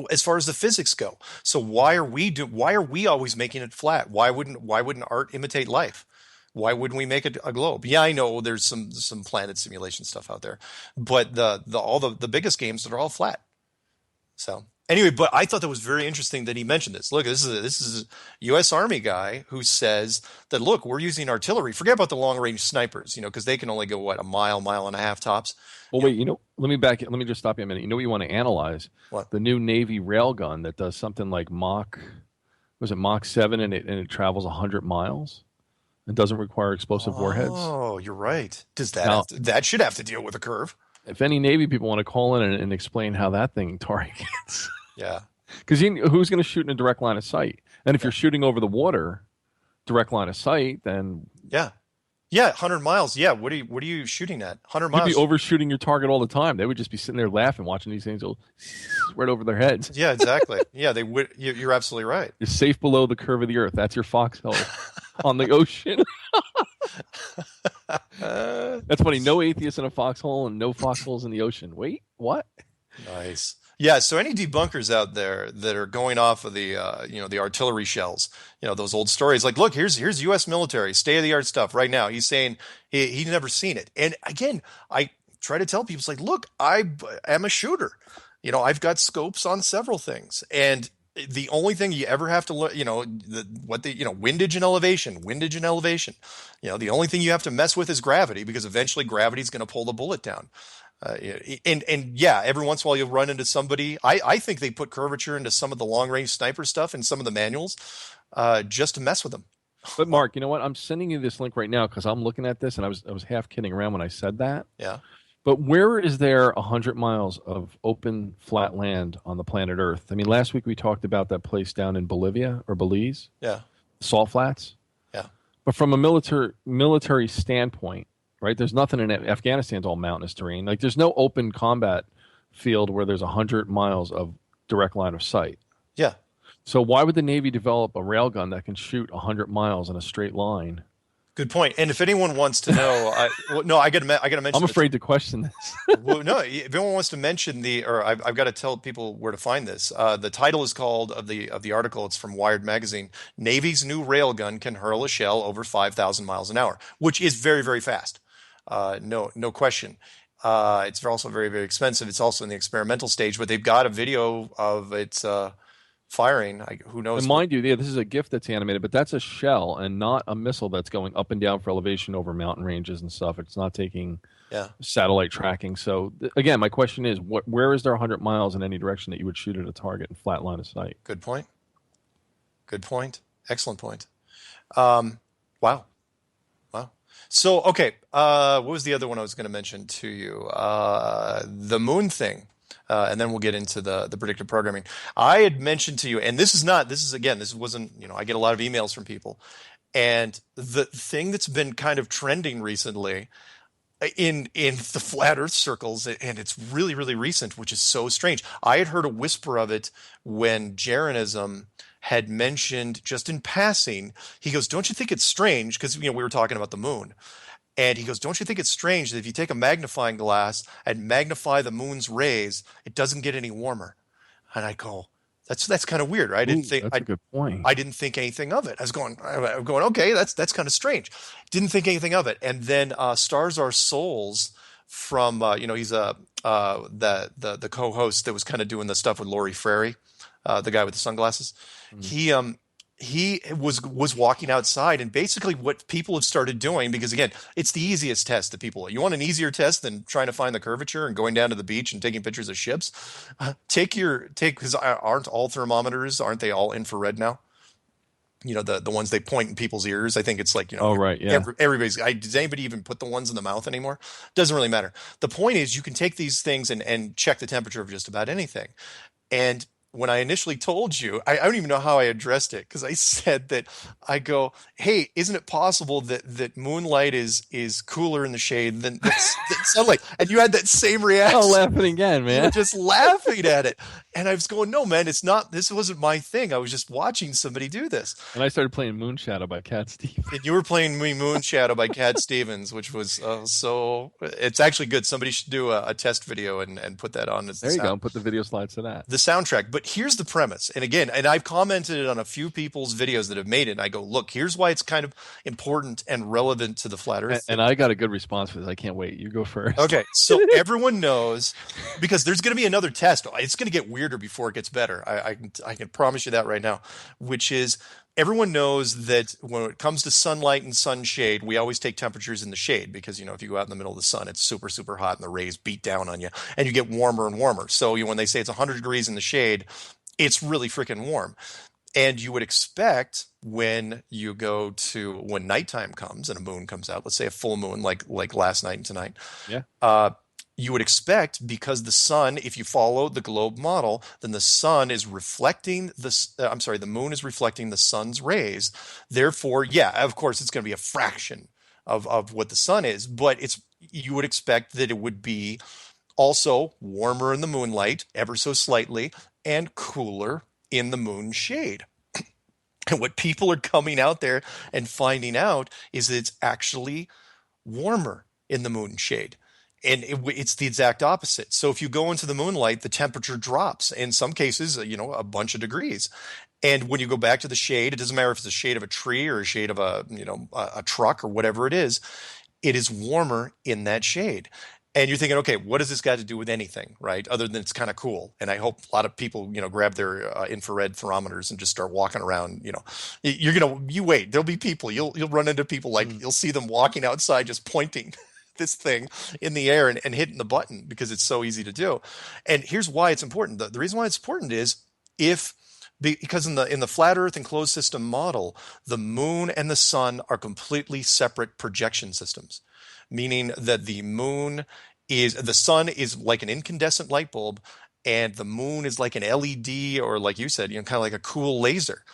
as far as the physics go. So why are we always making it flat? Why wouldn't art imitate life? Why wouldn't we make it a globe? Yeah, I know there's some planet simulation stuff out there, but all the biggest games that are all flat. So anyway, but I thought that was very interesting that he mentioned this. Look, this is a U.S. Army guy who says that, look, we're using artillery. Forget about the long range snipers, because they can only go a mile and a half tops. Well, wait, let me just stop you a minute. You know what you want to analyze? What? The new Navy railgun that does something like Mach 7, and it travels 100 miles. It doesn't require explosive warheads. Oh, you're right. Does that should have to deal with a curve? If any Navy people want to call in and explain how that thing targets. Yeah. Because who's going to shoot in a direct line of sight? And if you're shooting over the water, direct line of sight, then... Yeah. Yeah, 100 miles. Yeah, what are you shooting at? 100 miles. You'd be overshooting your target all the time. They would just be sitting there laughing, watching these things go right over their heads. Yeah, exactly. Yeah, they would. You're absolutely right. You're safe below the curve of the Earth. That's your foxhole on the ocean. That's funny. No atheists in a foxhole and no foxholes in the ocean. Wait, what? Nice. Yeah. So any debunkers out there that are going off of the the artillery shells, those old stories, like, look, here's U.S. military state of the art stuff right now. He's saying he's never seen it. And again, I try to tell people, it's like, look, I am a shooter. I've got scopes on several things, and the only thing you ever have to learn, windage and elevation. The only thing you have to mess with is gravity, because eventually gravity is going to pull the bullet down. And yeah, every once in a while you'll run into somebody. I think they put curvature into some of the long range sniper stuff in some of the manuals, just to mess with them. But Mark, you know what? I'm sending you this link right now because I'm looking at this, and I was half kidding around when I said that. Yeah. But where is there 100 miles of open, flat land on the planet Earth? I mean, last week we talked about that place down in Bolivia or Belize. Yeah. Salt flats. Yeah. But from a military standpoint, right, there's nothing in Afghanistan's all mountainous terrain. Like, there's no open combat field where there's 100 miles of direct line of sight. Yeah. So why would the Navy develop a railgun that can shoot 100 miles in a straight line? Good point. And if anyone wants to know, I got to mention. I'm afraid to question this. Well, no, if anyone wants to mention I've got to tell people where to find this. The title is called of the article. It's from Wired magazine. Navy's new railgun can hurl a shell over 5,000 miles an hour, which is very, very fast. No question. It's also very, very expensive. It's also in the experimental stage, but they've got a video of its firing. Who knows? And mind you, this is a GIF that's animated, but that's a shell and not a missile that's going up and down for elevation over mountain ranges and stuff. It's not taking satellite tracking. So again, my question is, where is there 100 miles in any direction that you would shoot at a target in flat line of sight? Good point. Excellent point. Wow. So, okay, what was the other one I was going to mention to you? The moon thing. And then we'll get into the predictive programming. I had mentioned to you, and this wasn't, I get a lot of emails from people. And the thing that's been kind of trending recently in the flat Earth circles, and it's really, really recent, which is so strange. I had heard a whisper of it when Jeranism had mentioned just in passing. He goes, "Don't you think it's strange?" Because we were talking about the moon. And he goes, "Don't you think it's strange that if you take a magnifying glass and magnify the moon's rays, it doesn't get any warmer?" And I go, "That's kind of weird, right?" That's a good point. I didn't think anything of it. I'm going, okay, that's kind of strange. Didn't think anything of it. And then Stars Are Souls from he's the co-host that was kind of doing the stuff with Laurie Frary, the guy with the sunglasses. Mm-hmm. He was walking outside, and basically what people have started doing, because again, it's the easiest test that people, you want an easier test than trying to find the curvature and going down to the beach and taking pictures of ships. Because aren't all thermometers, aren't they all infrared now? The ones they point in people's ears. I think it's like, oh, right. Yeah. Everybody's, does anybody even put the ones in the mouth anymore? Doesn't really matter. The point is you can take these things and check the temperature of just about anything. And when I initially told you, I don't even know how I addressed it, because I said that, I go, "Hey, isn't it possible that moonlight is cooler in the shade than sunlight?" And you had that same reaction. Oh, laughing again, man. You were just laughing at it. And I was going, "No, man, it's not. This wasn't my thing. I was just watching somebody do this." And I started playing Moon Shadow by Cat Stevens. And you were playing Moon Shadow by Cat Stevens, which was so. It's actually good. Somebody should do a test video and put that on. There you go. Put the video slides to that. The soundtrack. But here's the premise. And again, I've commented on a few people's videos that have made it. And I go, "Look, here's why it's kind of important and relevant to the flat Earth." And I got a good response for this. I can't wait. You go first. Okay. So everyone knows, because there's going to be another test. It's going to get weirder before it gets better. I can promise you that right now, which is, everyone knows that when it comes to sunlight and sunshade, we always take temperatures in the shade, because, if you go out in the middle of the sun, it's super, super hot and the rays beat down on you and you get warmer and warmer. So when they say it's 100 degrees in the shade, it's really freaking warm. And you would expect when nighttime comes and a moon comes out, let's say a full moon, like last night and tonight. Yeah. You would expect, because the sun, if you follow the globe model, then the sun is reflecting the moon is reflecting the sun's rays. Therefore, yeah, of course, it's going to be a fraction of what the sun is, but you would expect that it would be also warmer in the moonlight, ever so slightly, and cooler in the moon shade. And what people are coming out there and finding out is that it's actually warmer in the moon shade. And it's the exact opposite. So if you go into the moonlight, the temperature drops, in some cases, a bunch of degrees. And when you go back to the shade, it doesn't matter if it's the shade of a tree or a shade of a truck or whatever it is warmer in that shade. And you're thinking, okay, what does this got to do with anything, right? Other than it's kind of cool. And I hope a lot of people, grab their infrared thermometers and just start walking around. You wait, there'll be people, you'll run into people, you'll see them walking outside just pointing this thing in the air and hitting the button, because it's so easy to do. And here's why it's important. The reason why it's important is because in the flat Earth and closed system model, the moon and the sun are completely separate projection systems, meaning that the sun is like an incandescent light bulb, and the moon is like an LED, or like you said, kind of like a cool laser.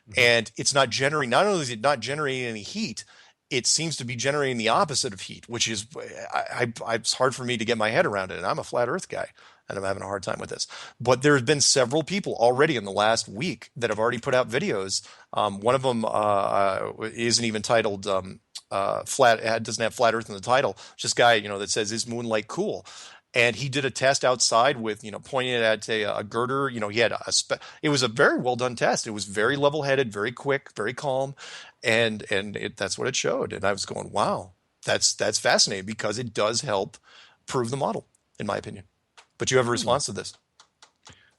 Mm-hmm. And it's not only is it not generating any heat, it seems to be generating the opposite of heat, which is, it's hard for me to get my head around it. And I'm a flat Earth guy, and I'm having a hard time with this. But there have been several people already in the last week that have already put out videos. One of them isn't even titled flat, doesn't have flat Earth in the title. It's this guy, that says, "Is moonlight cool?" And he did a test outside with, pointing it at a girder. He had it was a very well done test. It was very level headed, very quick, very calm. And that's what it showed. And I was going, wow, that's fascinating, because it does help prove the model, in my opinion. But you have a response to this,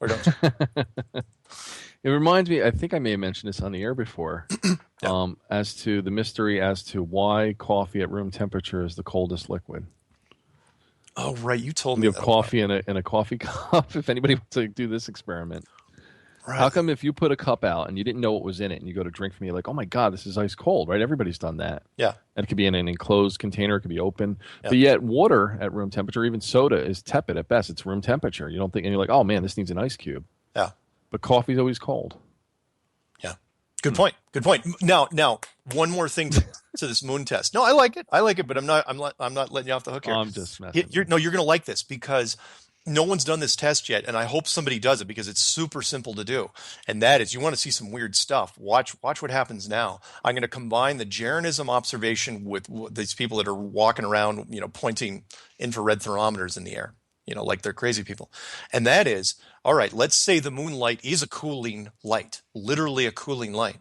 or don't you? It reminds me, I think I may have mentioned this on the air before, yeah. As to the mystery as to why coffee at room temperature is the coldest liquid. Oh, right. You told me you have coffee in a coffee cup, if anybody wants to do this experiment. How come if you put a cup out and you didn't know what was in it and you go to drink from it, you're like, oh my God, this is ice cold, right? Everybody's done that. Yeah. And it could be in an enclosed container, it could be open. Yeah. But yet water at room temperature, even soda, is tepid at best. It's room temperature. You don't think, and you're like, oh man, this needs an ice cube. Yeah. But coffee's always cold. Yeah. Good point. Good point. Now, one more thing to this moon test. No, I like it, but I'm not letting you off the hook here. I'm just messing. You're going to like this because no one's done this test yet, and I hope somebody does it because it's super simple to do. And that is, you want to see some weird stuff. Watch what happens now. I'm going to combine the Jeranism observation with these people that are walking around, pointing infrared thermometers in the air, like they're crazy people. And that is, all right, let's say the moonlight is a cooling light, literally a cooling light.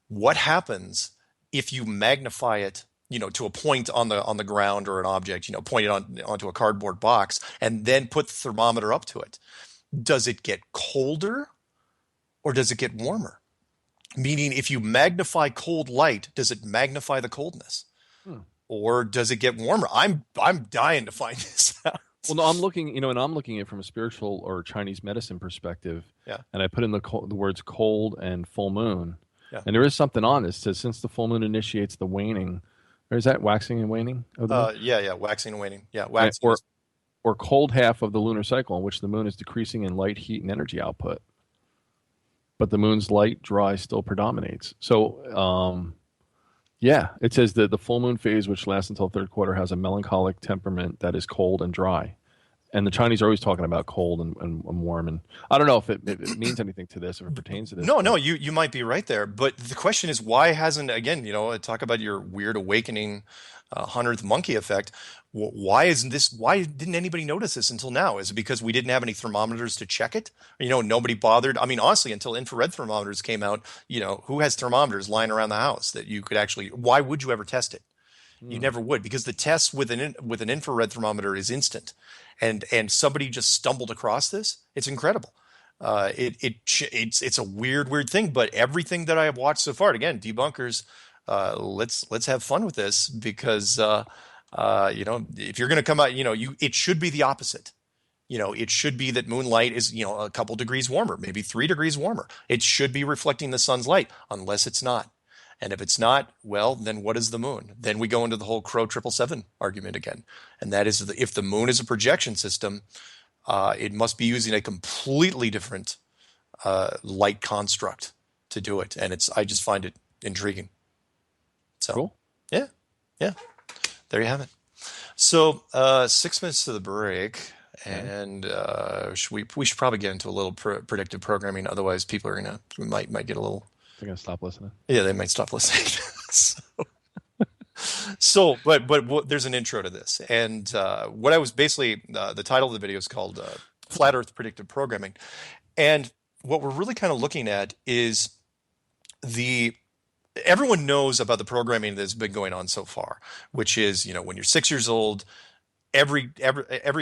What happens if you magnify it, to a point on the ground or an object, point it onto a cardboard box and then put the thermometer up to it? Does it get colder or does it get warmer? Meaning, if you magnify cold light, does it magnify the coldness? Or does it get warmer? I'm dying to find this out. Well, no, I'm looking, and I'm looking at it from a spiritual or Chinese medicine perspective. Yeah. And I put in the words cold and full moon. Yeah. And there is something on this. It says, since the full moon initiates the waning, or is that waxing and waning of the moon? Yeah, waxing and waning. Yeah, waxing. Or cold half of the lunar cycle, in which the moon is decreasing in light, heat, and energy output. But the moon's light, dry, still predominates. So, yeah, it says that the full moon phase, which lasts until third quarter, has a melancholic temperament that is cold and dry. And the Chinese are always talking about cold and warm. And I don't know if it means anything to this, if it pertains to this. No, you might be right there. But the question is, why hasn't, again, talk about your weird awakening 100th monkey effect. Why didn't anybody notice this until now? Is it because we didn't have any thermometers to check it? Nobody bothered. I mean, honestly, until infrared thermometers came out, who has thermometers lying around the house that you could actually, why would you ever test it? You never would, because the test with an infrared thermometer is instant, and somebody just stumbled across this. It's incredible. It's a weird thing, but everything that I have watched so far, and again, debunkers, let's have fun with this, because if you're going to come out, it should be the opposite. It should be that moonlight is a couple degrees warmer, maybe 3 degrees warmer. It should be reflecting the sun's light, unless it's not. And if it's not, well, then what is the moon? Then we go into the whole Crow 777 argument again. And that is, if the moon is a projection system, it must be using a completely different light construct to do it. And I just find it intriguing. So, cool. Yeah. There you have it. So 6 minutes to the break. And we should probably get into a little predictive programming. Otherwise, people are might get a little... They're going to stop listening. Yeah, they might stop listening. But there's an intro to this. And what I was basically, the title of the video is called Flat Earth Predictive Programming. And what we're really kind of looking at is everyone knows about the programming that's been going on so far, which is, when you're 6 years old, every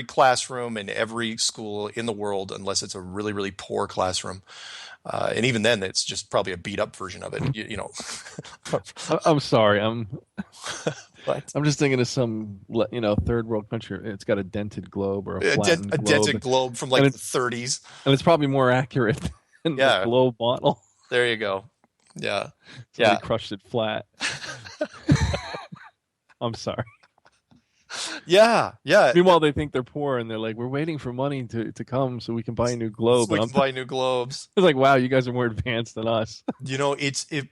classroom in every school in the world, unless it's a really, really poor classroom, and even then, it's just probably a beat up version of it. I'm sorry. I'm What? just thinking of some, third world country. It's got a dented globe or a flattened globe. Dented globe from the 30s. And it's probably more accurate than the globe model. There you go. Yeah. Somebody crushed it flat. I'm sorry. Yeah. Meanwhile, they think they're poor, and they're like, "We're waiting for money to come so we can buy a new globe." So we can buy new globes. It's like, wow, you guys are more advanced than us.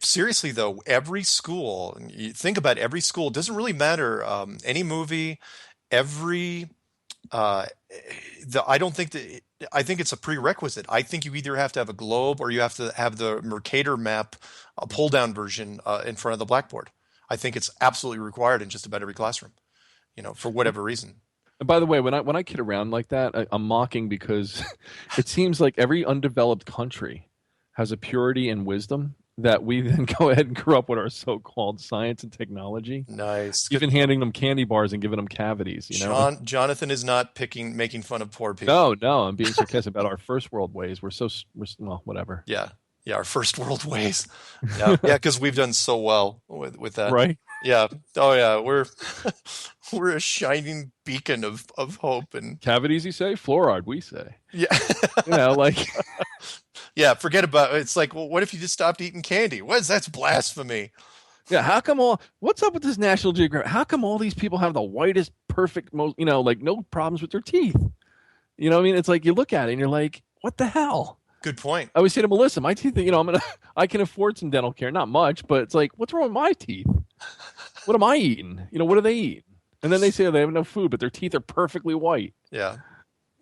Seriously though, every school. You think about every school. It doesn't really matter. Any movie, I don't think that. I think it's a prerequisite. I think you either have to have a globe or you have to have the Mercator map, a pull-down version in front of the blackboard. I think it's absolutely required in just about every classroom. For whatever reason. And by the way, when I kid around like that, I'm mocking because it seems like every undeveloped country has a purity and wisdom that we then go ahead and corrupt with our so-called science and technology. Nice. Even handing them candy bars and giving them cavities. Jonathan is not making fun of poor people. No, I'm being sarcastic about our first world ways. We're well, whatever. Yeah, our first world ways. Yeah, because we've done so well with that. Right. Yeah. Oh yeah. We're a shining beacon of hope and cavities. You say fluoride. We say. Yeah. Yeah, forget about it. It's like, well, what if you just stopped eating candy? That's blasphemy. Yeah, what's up with this National Geographic? How come all these people have the whitest, perfect, most, like no problems with their teeth? You know what I mean? It's like you look at it and you're like, what the hell? Good point. I always say to Melissa, my teeth, I can afford some dental care, not much, but it's like, what's wrong with my teeth? What am I eating? What do they eat? And then they say they have no food, but their teeth are perfectly white. Yeah.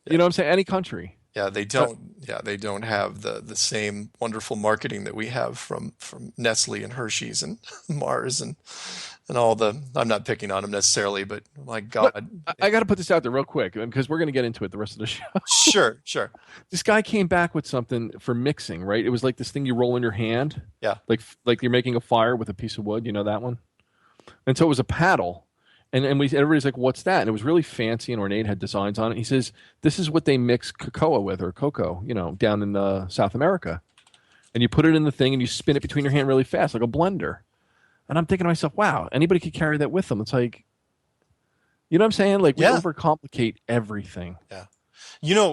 You know what I'm saying? Any country. Yeah, they don't. Yeah, they don't have the same wonderful marketing that we have from Nestle and Hershey's and Mars and all the. I'm not picking on them necessarily, but my God, I got to put this out there real quick because we're going to get into it the rest of the show. Sure. This guy came back with something for mixing, right? It was like this thing you roll in your hand. Yeah. Like you're making a fire with a piece of wood. You know that one? And so it was a paddle. And everybody's like, what's that? And it was really fancy and ornate, had designs on it. He says, this is what they mix cocoa with, or cocoa, down in South America. And you put it in the thing and you spin it between your hand really fast, like a blender. And I'm thinking to myself, wow, anybody could carry that with them. It's like, you know what I'm saying? Like, we overcomplicate everything. Yeah.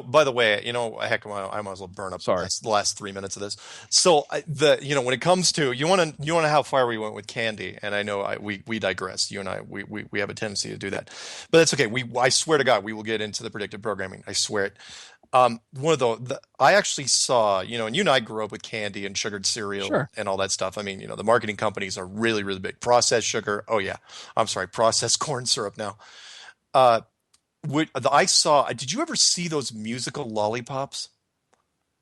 By the way, heck, I might as well burn up the last 3 minutes of this. So when it comes to, you want to know how far we went with candy, and I know we digress. You and I, we have a tendency to do that, but that's okay. I swear to God, we will get into the predictive programming. I swear it. One of I actually saw, and you and I grew up with candy and sugared cereal and all that stuff. I mean, the marketing companies are really, really big. Processed sugar. Oh yeah. I'm sorry. Processed corn syrup now. Did you ever see those musical lollipops?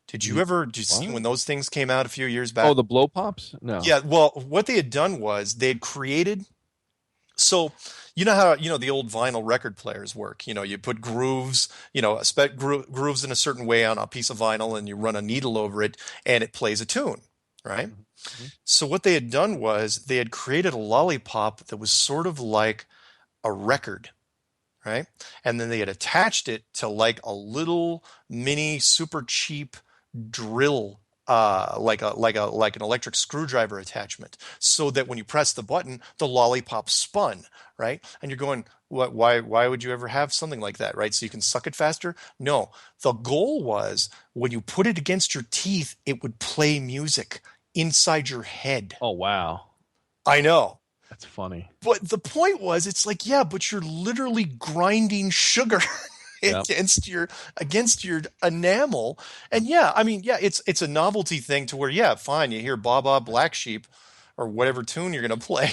Did you see when those things came out a few years back? Oh, the blow pops? No. Yeah. Well, what they had done was they had created. So you know how the old vinyl record players work. You put grooves, grooves in a certain way on a piece of vinyl, and you run a needle over it, and it plays a tune, right? Mm-hmm. So what they had done was they had created a lollipop that was sort of like a record. Right. And then they had attached it to like a little mini super cheap drill, like an electric screwdriver attachment, so that when you press the button, the lollipop spun. Right. And you're going, why would you ever have something like that? Right. So you can suck it faster. No, the goal was when you put it against your teeth, it would play music inside your head. Oh, wow. I know. That's funny. But the point was, it's like, yeah, but you're literally grinding sugar against your enamel. And it's a novelty thing to where, yeah, fine, you hear Baa Baa Black Sheep or whatever tune you're going to play.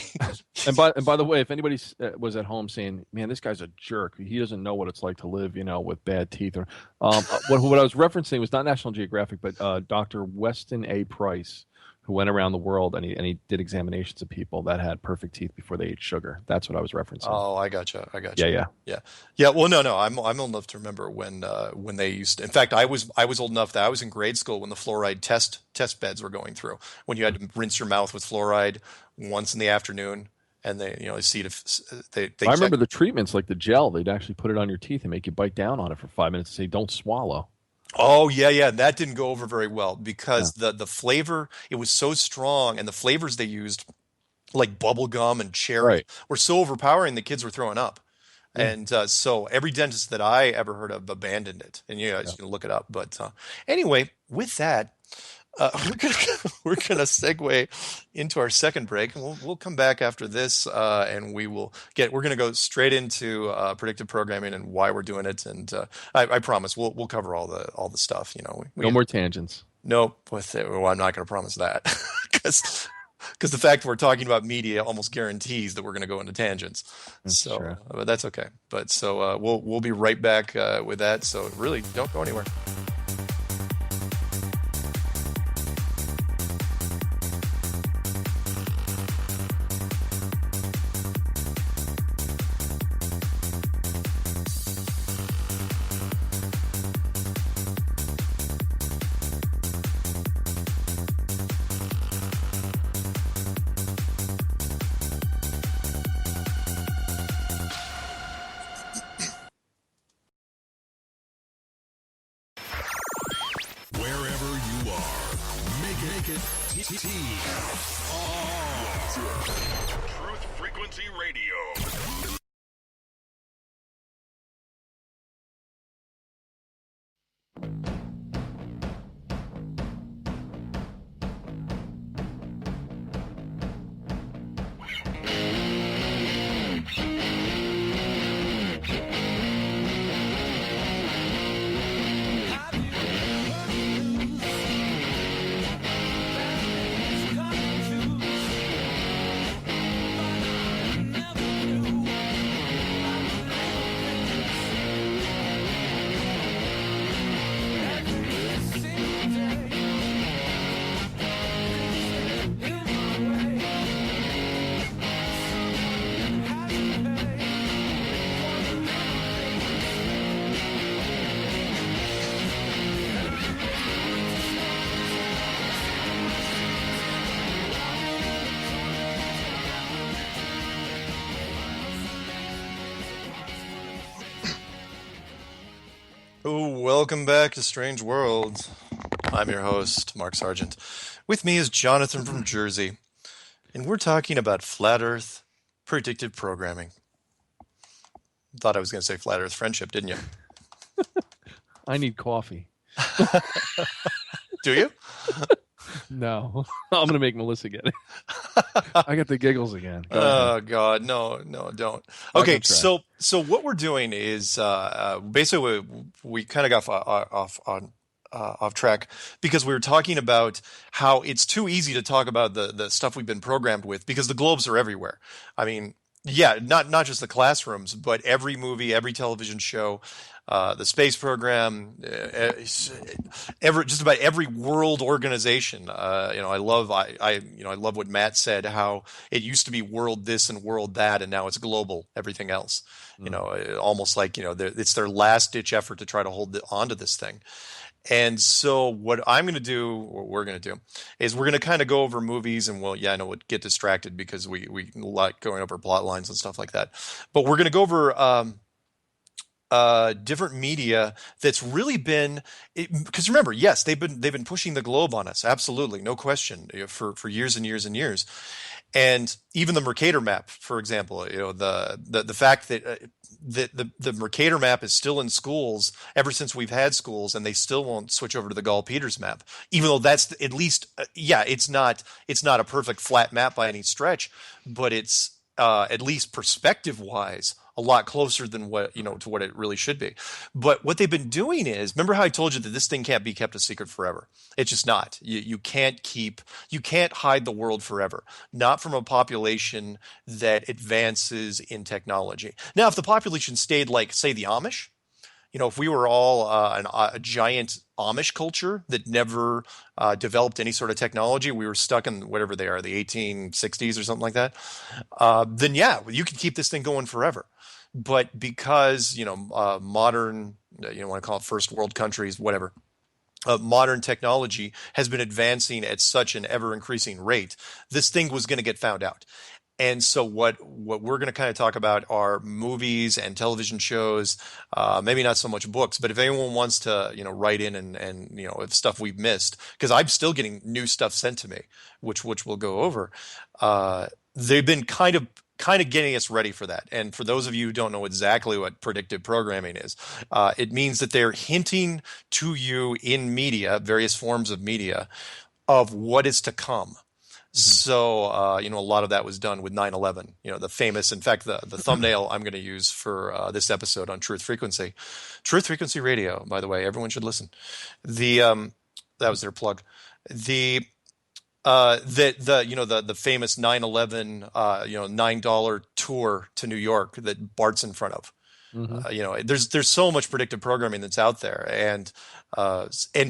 and by the way, if anybody was at home saying, man, this guy's a jerk, he doesn't know what it's like to live, with bad teeth. Or what I was referencing was not National Geographic, but Dr. Weston A. Price, who went around the world and he did examinations of people that had perfect teeth before they ate sugar. That's what I was referencing. Oh, I gotcha. Yeah. Well, no. I'm old enough to remember when they used to, in fact, I was old enough that I was in grade school when the fluoride test beds were going through, when you had to rinse your mouth with fluoride once in the afternoon. And they see if they I remember the treatments, like the gel, they'd actually put it on your teeth and make you bite down on it for 5 minutes and say, don't swallow. Oh, yeah. That didn't go over very well because the flavor, it was so strong, and the flavors they used, like bubble gum and cherry, were so overpowering the kids were throwing up. And so every dentist that I ever heard of abandoned it. And you guys can look it up. But anyway, with that, we're gonna segue into our second break, and we'll come back after this, and we're gonna go straight into predictive programming and why we're doing it, and I promise we'll cover all the stuff. No more tangents. Nope. I'm not gonna promise that because the fact we're talking about media almost guarantees that we're gonna go into tangents. But that's okay. But so we'll be right back with that. So really, don't go anywhere. Truth Frequency Radio. Oh, welcome back to Strange World. I'm your host, Mark Sargent. With me is Jonathan from Jersey, and we're talking about flat Earth predictive programming. Thought I was going to say flat Earth friendship, didn't you? I need coffee. Do you? No, I'm gonna make Melissa get it. I got the giggles again. Go Oh ahead. God, no, don't. Back Okay, on track. so what we're doing is basically we kind of got off track because we were talking about how it's too easy to talk about the stuff we've been programmed with because the globes are everywhere. I mean, yeah, not just the classrooms, but every movie, every television show, the space program, just about every world organization. I love what Matt said, how it used to be world this and world that, and now it's global, everything else. Almost like it's their last ditch effort to try to hold on to this thing. And so what I'm going to do, or we're going to do, is we're going to kind of go over movies and we'll get distracted because we like going over plot lines and stuff like that. But we're going to go over different media that's really been, because remember, yes, they've been pushing the globe on us, absolutely, no question, for years and years and years. And even the Mercator map, for example, the fact that the Mercator map is still in schools ever since we've had schools, and they still won't switch over to the Gall-Peters map, even though that's at least it's not a perfect flat map by any stretch, but it's at least perspective wise a lot closer than to what it really should be. But what they've been doing is, remember how I told you that this thing can't be kept a secret forever? It's just not. You can't hide the world forever. Not from a population that advances in technology. Now, if the population stayed like, say, the Amish, if we were all a giant Amish culture that never developed any sort of technology, we were stuck in whatever they are, the 1860s or something like that, then yeah, you can keep this thing going forever. But because, modern, you want to call it first world countries, whatever, modern technology has been advancing at such an ever increasing rate, this thing was going to get found out. And so what we're going to kind of talk about are movies and television shows, maybe not so much books, but if anyone wants to, write in and if stuff we've missed, because I'm still getting new stuff sent to me, which we'll go over. They've been kind of getting us ready for that. And for those of you who don't know exactly what predictive programming is, it means that they're hinting to you in media, various forms of media, of what is to come. So, a lot of that was done with 9/11, the famous, in fact, the thumbnail I'm going to use for this episode on Truth Frequency Radio, by the way, everyone should listen. That was their plug. The famous 9/11, $9 tour to New York that Bart's in front of. There's so much predictive programming that's out there, and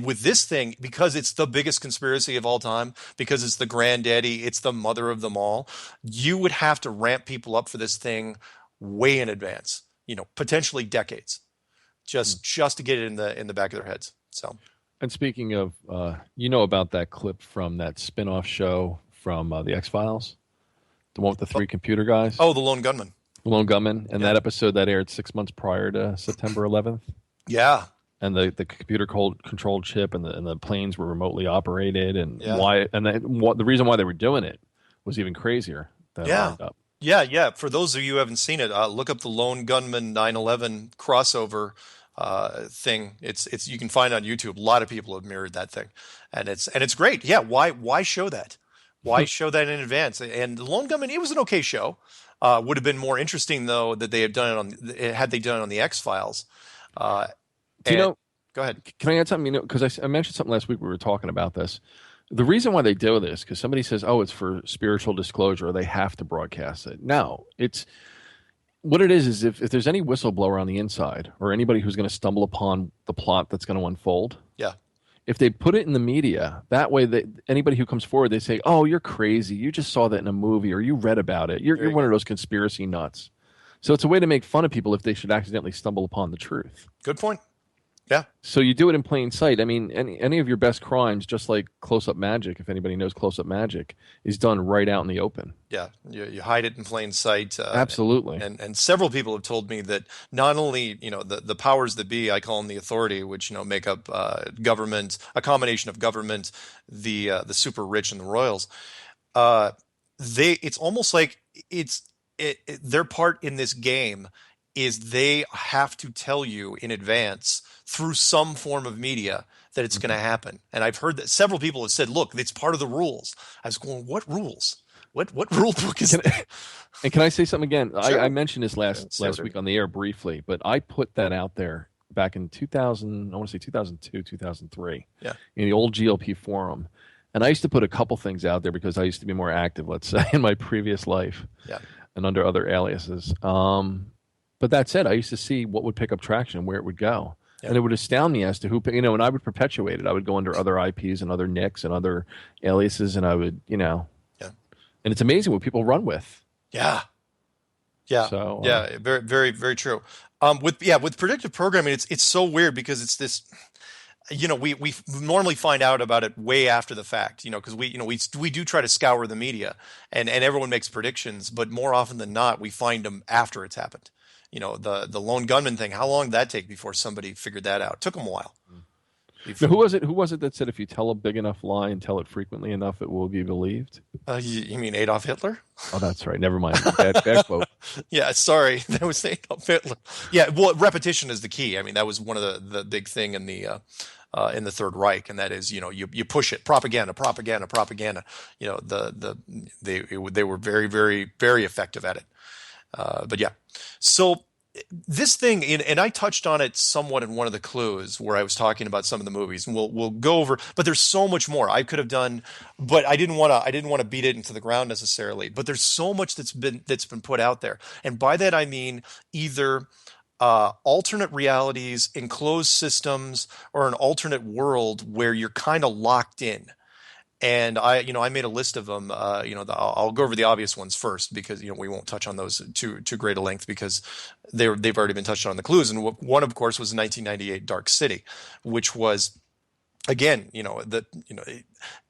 with this thing, because it's the biggest conspiracy of all time, because it's the granddaddy, it's the mother of them all, you would have to ramp people up for this thing way in advance, potentially decades, just to get it in the back of their heads. So. And speaking of, about that clip from that spin-off show from the X-Files, the one with the three computer guys. Oh, the Lone Gunman. Lone Gunman, and that episode that aired 6 months prior to September 11th. Yeah. And the computer controlled chip and the planes were remotely operated, and the reason why they were doing it was even crazier. Yeah. For those of you who haven't seen it, look up the Lone Gunman 9/11 crossover thing. It's you can find it on YouTube. A lot of people have mirrored that thing, and it's great. Yeah. Why show that? Why show that in advance? And the Lone Gunman, it was an okay show. Would have been more interesting though that they had done it on the X-Files. Go ahead. Can I add something? Because I mentioned something last week. We were talking about this. The reason why they do this, because somebody says, "Oh, it's for spiritual disclosure. Or they have to broadcast it." No, it's what it is if there's any whistleblower on the inside or anybody who's going to stumble upon the plot that's going to unfold. Yeah. If they put it in the media, that way anybody who comes forward, they say, "Oh, you're crazy. You just saw that in a movie or you read about it. You're one of those conspiracy nuts." So it's a way to make fun of people if they should accidentally stumble upon the truth. Good point. Yeah. So you do it in plain sight. I mean, any of your best crimes, just like close-up magic, if anybody knows close-up magic, is done right out in the open. Yeah, you hide it in plain sight. Absolutely. And several people have told me that not only, the powers that be, I call them the authority, which, make up government, a combination of government, the super rich and the royals. It's almost like their part in this game is they have to tell you in advance through some form of media that it's going to happen. And I've heard that several people have said, look, it's part of the rules. I was going, what rules? What rule book is that? And can I say something again? Sure. I mentioned this last week on the air briefly, but I put that out there back in 2000, I want to say 2002, 2003, Yeah. in the old GLP forum. And I used to put a couple things out there because I used to be more active, let's say, in my previous life. Yeah. And under other aliases. But that said, I used to see what would pick up traction and where it would go. Yeah. And it would astound me as to who, and I would perpetuate it. I would go under other IPs and other nicks and other aliases, and I would, Yeah. And it's amazing what people run with. Yeah. Yeah. So, very, very, very true. With predictive programming, it's so weird because it's this, we normally find out about it way after the fact, because we do try to scour the media and everyone makes predictions, but more often than not, we find them after it's happened. The lone gunman thing, how long did that take before somebody figured that out? It took them a while. Now, who was it that said if you tell a big enough lie and tell it frequently enough, it will be believed? You mean Adolf Hitler? Oh, that's right. Never mind. Bad quote. Yeah, sorry. That was Adolf Hitler. Yeah, well, repetition is the key. I mean, that was one of the big thing in the Third Reich, and that is, you push it, propaganda. They were very, very, very effective at it. But yeah, so this thing, and I touched on it somewhat in one of the clues where I was talking about some of the movies, and we'll go over. But there's so much more I could have done, but I didn't want to beat it into the ground necessarily. But there's so much that's been put out there, and by that I mean either alternate realities, enclosed systems, or an alternate world where you're kind of locked in. And I made a list of them. I'll go over the obvious ones first because we won't touch on those too great a length because they've already been touched on in the clues. And one, of course, was 1998 Dark City, which was, again,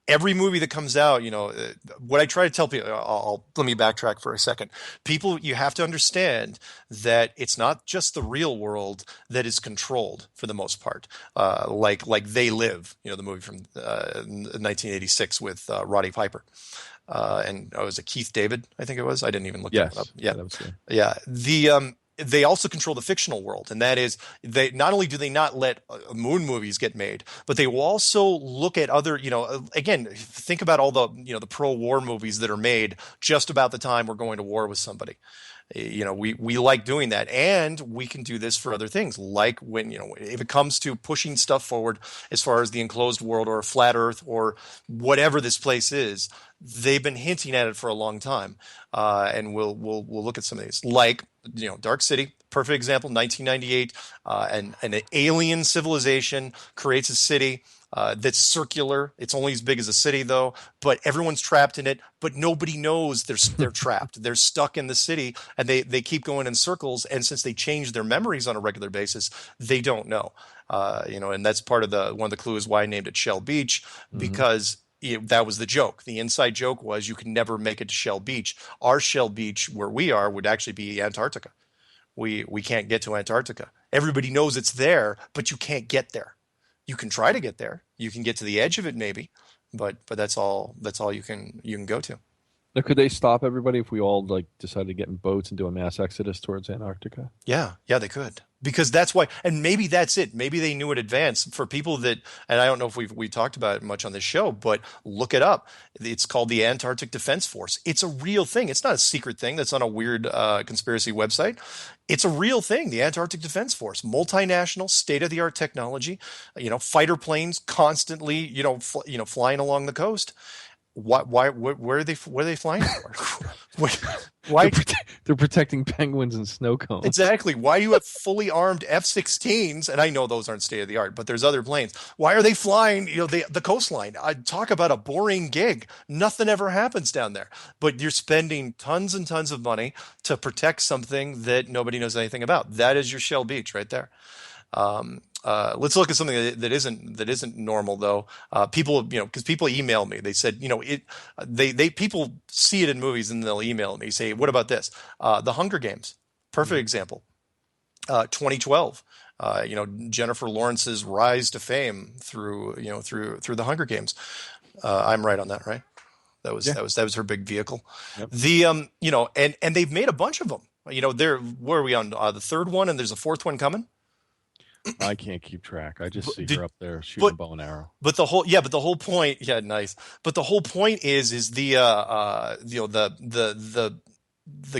every movie that comes out, what I try to tell people, let me backtrack for a second. People, you have to understand that it's not just the real world that is controlled for the most part. Like They Live, the movie from 1986 with Roddy Piper. And was it Keith David? I think it was. I didn't even look that up. Yeah. That was good. Yeah. They also control the fictional world, and that is they not only do they not let moon movies get made, but they will also look at other, again, think about all the, the pro-war movies that are made just about the time we're going to war with somebody. We like doing that, and we can do this for other things, like when, if it comes to pushing stuff forward as far as the enclosed world or a flat Earth or whatever this place is, they've been hinting at it for a long time, and we'll look at some of these, like Dark City, perfect example, 1998, an alien civilization creates a city that's circular. It's only as big as a city, though, but everyone's trapped in it, but nobody knows they're trapped. They're stuck in the city, and they keep going in circles, and since they change their memories on a regular basis, they don't know. And that's part of one of the clues why I named it Shell Beach, because that was the joke. The inside joke was you can never make it to Shell Beach. Our Shell Beach, where we are, would actually be Antarctica. We can't get to Antarctica. Everybody knows it's there, but you can't get there. You can try to get there. You can get to the edge of it, maybe, but that's all you can go to. Now, could they stop everybody if we all decided to get in boats and do a mass exodus towards Antarctica? Yeah, they could. Because that's why, and maybe that's it. Maybe they knew in advance. For people that, and I don't know if we talked about it much on this show, but look it up. It's called the Antarctic Defense Force. It's a real thing. It's not a secret thing that's on a weird conspiracy website. It's a real thing. The Antarctic Defense Force, multinational, state-of-the-art technology. Fighter planes constantly, flying along the coast. Why? Where are they flying for? Why? They're protecting penguins and snow cones. Exactly. Why do you have fully armed F-16s? And I know those aren't state of the art, but there's other planes. Why are they flying? The coastline. I talk about a boring gig. Nothing ever happens down there. But you're spending tons and tons of money to protect something that nobody knows anything about. That is your Shell Beach right there. let's look at something that isn't normal though. People, because people email me, they said, they people see it in movies and they'll email me, say, what about this? The Hunger Games, perfect example. 2012, Jennifer Lawrence's rise to fame through the Hunger Games. I'm right on that, right? That was her big vehicle. Yep. And they've made a bunch of them. Where are we on the third one? And there's a fourth one coming. I can't keep track. I just see her up there shooting a bow and arrow. But the whole point, yeah, nice. But the whole point is the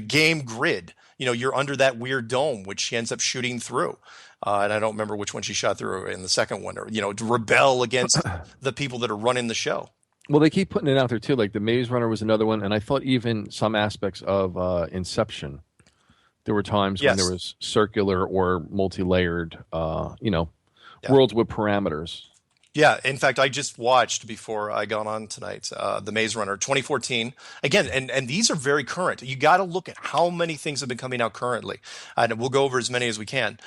game grid. You're under that weird dome, which she ends up shooting through. And I don't remember which one she shot through in the second one, or to rebel against the people that are running the show. Well, they keep putting it out there too. Like the Maze Runner was another one, and I thought even some aspects of Inception. There were times when there was circular or multi-layered, worlds with parameters. Yeah, in fact, I just watched before I got on tonight, The Maze Runner 2014. Again, and these are very current. You got to look at how many things have been coming out currently. And we'll go over as many as we can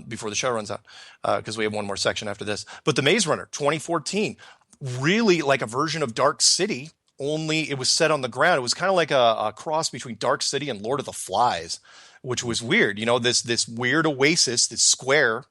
before the show runs out, because we have one more section after this. But The Maze Runner 2014, really like a version of Dark City, only it was set on the ground. It was kind of like a cross between Dark City and Lord of the Flies, which was weird. This weird oasis, this square.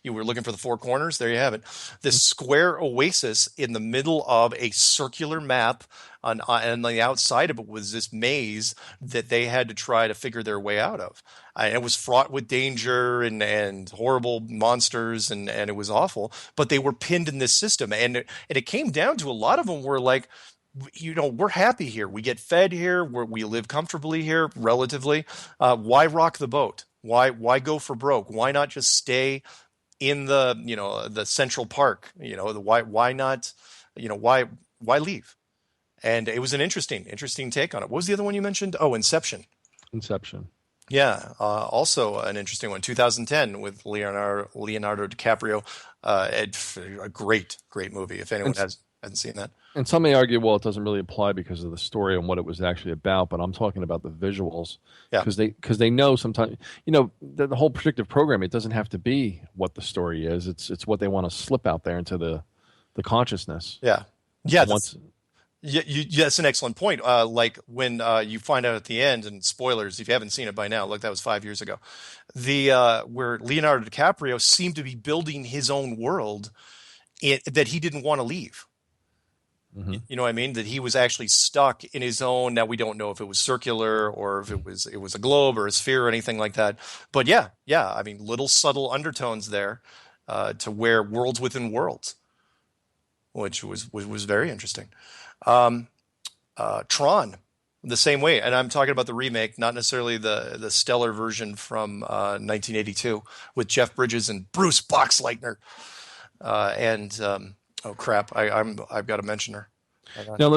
You were looking for the four corners. There you have it. This square oasis in the middle of a circular map, and on the outside of it was this maze that they had to try to figure their way out of. It was fraught with danger and horrible monsters, and it was awful. But they were pinned in this system, and it came down to a lot of them were like, we're happy here. We get fed here. We live comfortably here, relatively. Why rock the boat? Why go for broke? Why not just stay in the Central Park? Why not? Why leave? And it was an interesting take on it. What was the other one you mentioned? Oh, Inception. Inception. Yeah, also an interesting one. 2010 with Leonardo DiCaprio. A great movie. If anyone hasn't seen that. And some may argue, well, it doesn't really apply because of the story and what it was actually about. But I'm talking about the visuals, because they know sometimes, the whole predictive program. It doesn't have to be what the story is. It's what they want to slip out there into the consciousness. Yeah. That's an excellent point. Like when you find out at the end, and spoilers if you haven't seen it by now. Look, that was 5 years ago. Where Leonardo DiCaprio seemed to be building his own world that he didn't want to leave. Mm-hmm. You know what I mean? That he was actually stuck in his own. Now we don't know if it was circular or if it was a globe or a sphere or anything like that. But yeah. I mean, little subtle undertones there to where worlds within worlds, which was very interesting. Tron, the same way, and I'm talking about the remake, not necessarily the stellar version from 1982 with Jeff Bridges and Bruce Boxleitner. Oh crap! I've got to mention her. Now,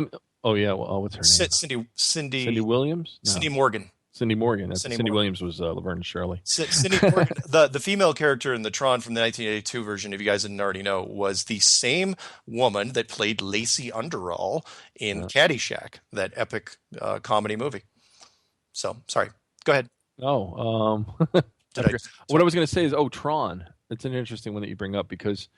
what's her name? Cindy Williams. No. Cindy Morgan. Cindy Morgan. Cindy Williams was Laverne and Shirley. Cindy Morgan, the female character in the Tron from the 1982 version, if you guys didn't already know, was the same woman that played Lacey Underall in Caddyshack, that epic comedy movie. So sorry. Go ahead. Oh, what I was going to say is, Tron. It's an interesting one that you bring up, because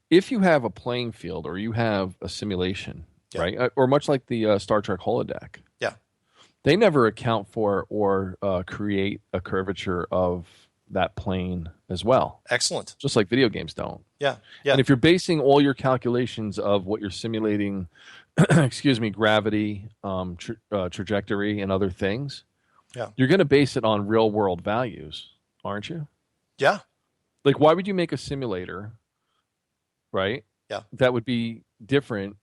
if you have a playing field or you have a simulation, right, or much like the Star Trek holodeck, they never account for or create a curvature of that plane as well. Excellent. Just like video games don't. Yeah. And if you're basing all your calculations of what you're simulating, gravity, trajectory, and other things, you're going to base it on real world values, aren't you? Yeah. Like, why would you make a simulator, right? Yeah. That would be different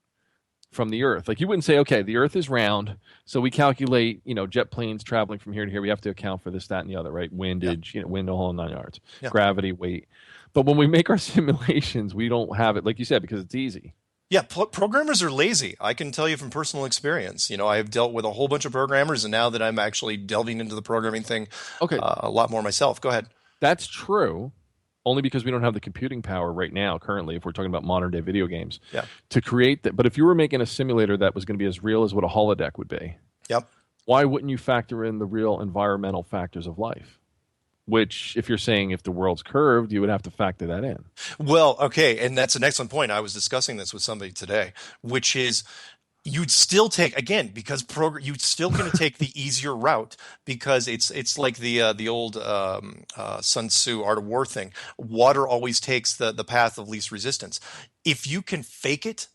from the Earth. Like, you wouldn't say, okay, the Earth is round, so we calculate, jet planes traveling from here to here. We have to account for this, that, and the other, right? Windage, wind, the whole 9 yards, gravity, weight. But when we make our simulations, we don't have it, like you said, because it's easy. Yeah, programmers are lazy. I can tell you from personal experience. I've dealt with a whole bunch of programmers, and now that I'm actually delving into the programming thing a lot more myself. Go ahead. That's true. Only because we don't have the computing power right now, currently, if we're talking about modern day video games, to create that. But if you were making a simulator that was going to be as real as what a holodeck would be, why wouldn't you factor in the real environmental factors of life? which if you're saying if the world's curved, you would have to factor that in. Well, okay, and that's an excellent point. I was discussing this with somebody today, which is you'd still take, again, because you'd still going to take the easier route, because it's like the old Sun Tzu Art of War thing. Water always takes the path of least resistance. If you can fake it,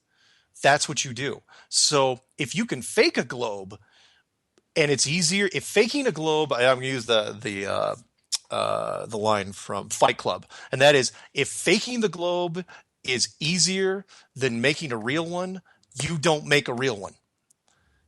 that's what you do. So if you can fake a globe, and it's easier, if faking a globe, I'm going to use the line from Fight Club, and that is, if faking the globe is easier than making a real one, you don't make a real one.